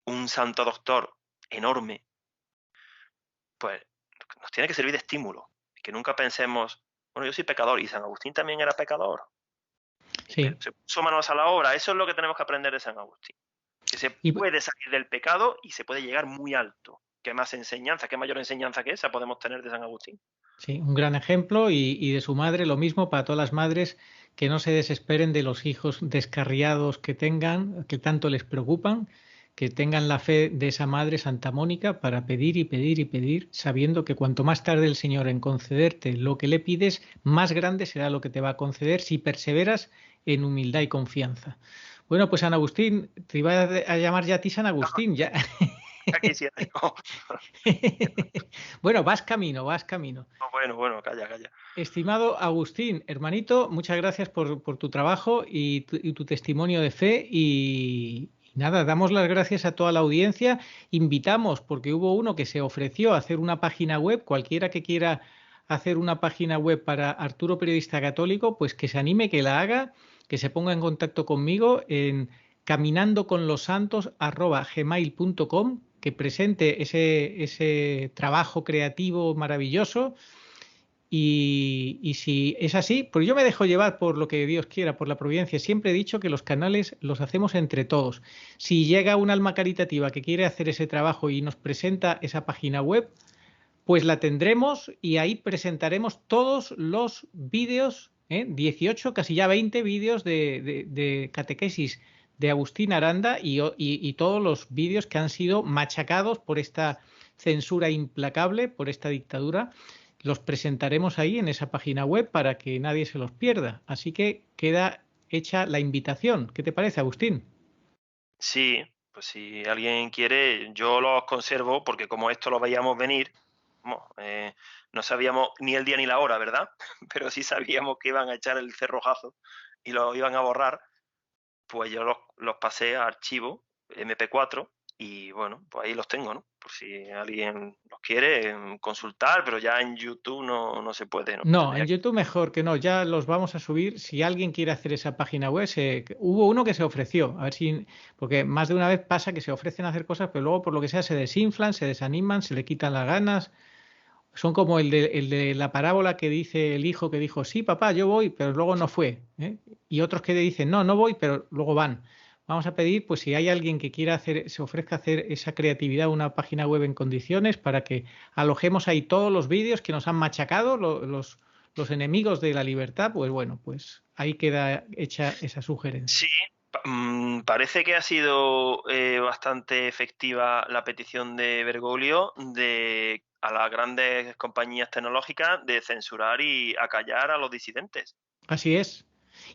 Speaker 2: un santo doctor enorme, pues nos tiene que servir de estímulo. Que nunca pensemos, bueno, yo soy pecador y San Agustín también era pecador.
Speaker 1: Sí.
Speaker 2: Se puso manos a la obra. Eso es lo que tenemos que aprender de San Agustín. Que se puede salir del pecado y se puede llegar muy alto. ¿Qué más enseñanza, qué mayor enseñanza que esa podemos tener de San Agustín?
Speaker 1: Sí, un gran ejemplo y de su madre lo mismo para todas las madres, que no se desesperen de los hijos descarriados que tengan, que tanto les preocupan, que tengan la fe de esa madre Santa Mónica para pedir y pedir y pedir, sabiendo que cuanto más tarde el Señor en concederte lo que le pides, más grande será lo que te va a conceder si perseveras en humildad y confianza. Bueno, pues San Agustín, te iba a llamar ya a ti San Agustín, ya.
Speaker 2: Quisiera yo.
Speaker 1: Bueno, vas camino.
Speaker 2: Bueno, calla.
Speaker 1: Estimado Agustín, hermanito, muchas gracias por tu trabajo y tu testimonio de fe y nada, damos las gracias a toda la audiencia. Invitamos, porque hubo uno que se ofreció a hacer una página web, cualquiera que quiera hacer una página web para Arturo Periodista Católico, pues que se anime, que la haga, que se ponga en contacto conmigo en caminandoconlosantos@gmail.com, que presente ese trabajo creativo maravilloso y si es así, pues yo me dejo llevar por lo que Dios quiera, por la providencia. Siempre he dicho que los canales los hacemos entre todos. Si llega un alma caritativa que quiere hacer ese trabajo y nos presenta esa página web, pues la tendremos y ahí presentaremos todos los vídeos, 18, casi ya 20 vídeos de catequesis de Agustín Aranda y todos los vídeos que han sido machacados por esta censura implacable, por esta dictadura, los presentaremos ahí en esa página web para que nadie se los pierda. Así que queda hecha la invitación. ¿Qué te parece, Agustín?
Speaker 2: Sí, pues si alguien quiere, yo los conservo porque como esto lo veíamos venir, no sabíamos ni el día ni la hora, ¿verdad? Pero sí sabíamos que iban a echar el cerrojazo y lo iban a borrar. Pues yo los pasé a archivo MP4 y bueno, pues ahí los tengo, ¿no? Por si alguien los quiere consultar, pero ya en YouTube no se puede, ¿no?
Speaker 1: No, en YouTube mejor que no, ya los vamos a subir. Si alguien quiere hacer esa página web, hubo uno que se ofreció, a ver si, porque más de una vez pasa que se ofrecen a hacer cosas, pero luego por lo que sea se desinflan, se desaniman, se le quitan las ganas. Son como el de la parábola que dice el hijo que dijo, sí, papá, yo voy, pero luego no fue. Y otros que dicen, no voy, pero luego van. Vamos a pedir, pues si hay alguien que quiera se ofrezca a hacer esa creatividad, una página web en condiciones para que alojemos ahí todos los vídeos que nos han machacado los enemigos de la libertad, pues bueno, pues ahí queda hecha esa sugerencia.
Speaker 2: Sí, parece que ha sido bastante efectiva la petición de Bergoglio a las grandes compañías tecnológicas de censurar y acallar a los disidentes.
Speaker 1: Así es.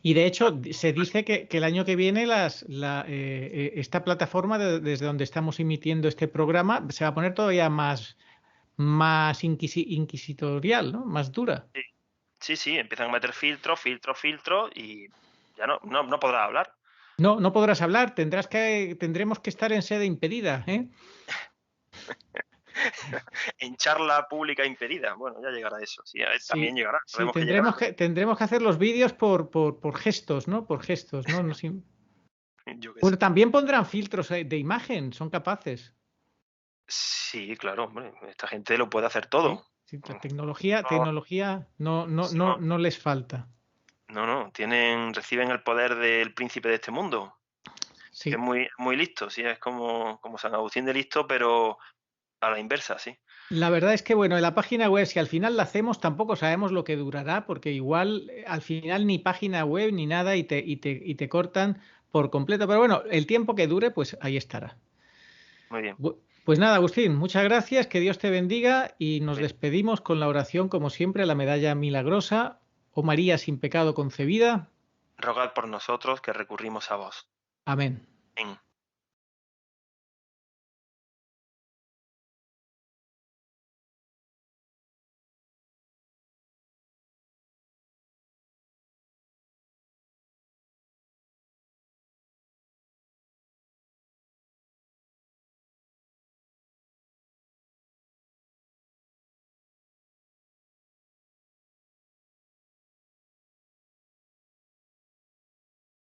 Speaker 1: Y de hecho se dice que el año que viene esta plataforma desde donde estamos emitiendo este programa se va a poner todavía más inquisitorial, ¿no? Más dura.
Speaker 2: Sí, empiezan a meter filtros y ya no podrás hablar.
Speaker 1: No podrás hablar, tendremos que estar en sede impedida, ¿eh?
Speaker 2: En charla pública impedida. Bueno, ya llegará eso. Sí, también llegará.
Speaker 1: Sí, tendremos que hacer los vídeos por gestos, ¿no? Por gestos, ¿no?
Speaker 2: Yo qué
Speaker 1: Bueno,
Speaker 2: sé.
Speaker 1: también pondrán filtros de imagen, son capaces.
Speaker 2: Sí, claro, hombre. Esta gente lo puede hacer todo.
Speaker 1: Sí, la tecnología no les falta.
Speaker 2: No, reciben el poder del príncipe de este mundo.
Speaker 1: Sí.
Speaker 2: Que es muy, muy listo, sí, es como San Agustín de listo, pero a la inversa, sí.
Speaker 1: La verdad es que, bueno, en la página web, si al final la hacemos, tampoco sabemos lo que durará, porque igual al final ni página web ni nada y te cortan por completo. Pero bueno, el tiempo que dure, pues ahí estará.
Speaker 2: Muy bien.
Speaker 1: Pues nada, Agustín, muchas gracias, que Dios te bendiga y nos despedimos con la oración, como siempre, la medalla milagrosa, oh María sin pecado concebida.
Speaker 2: Rogad por nosotros que recurrimos a vos.
Speaker 1: Amén.
Speaker 2: Amén.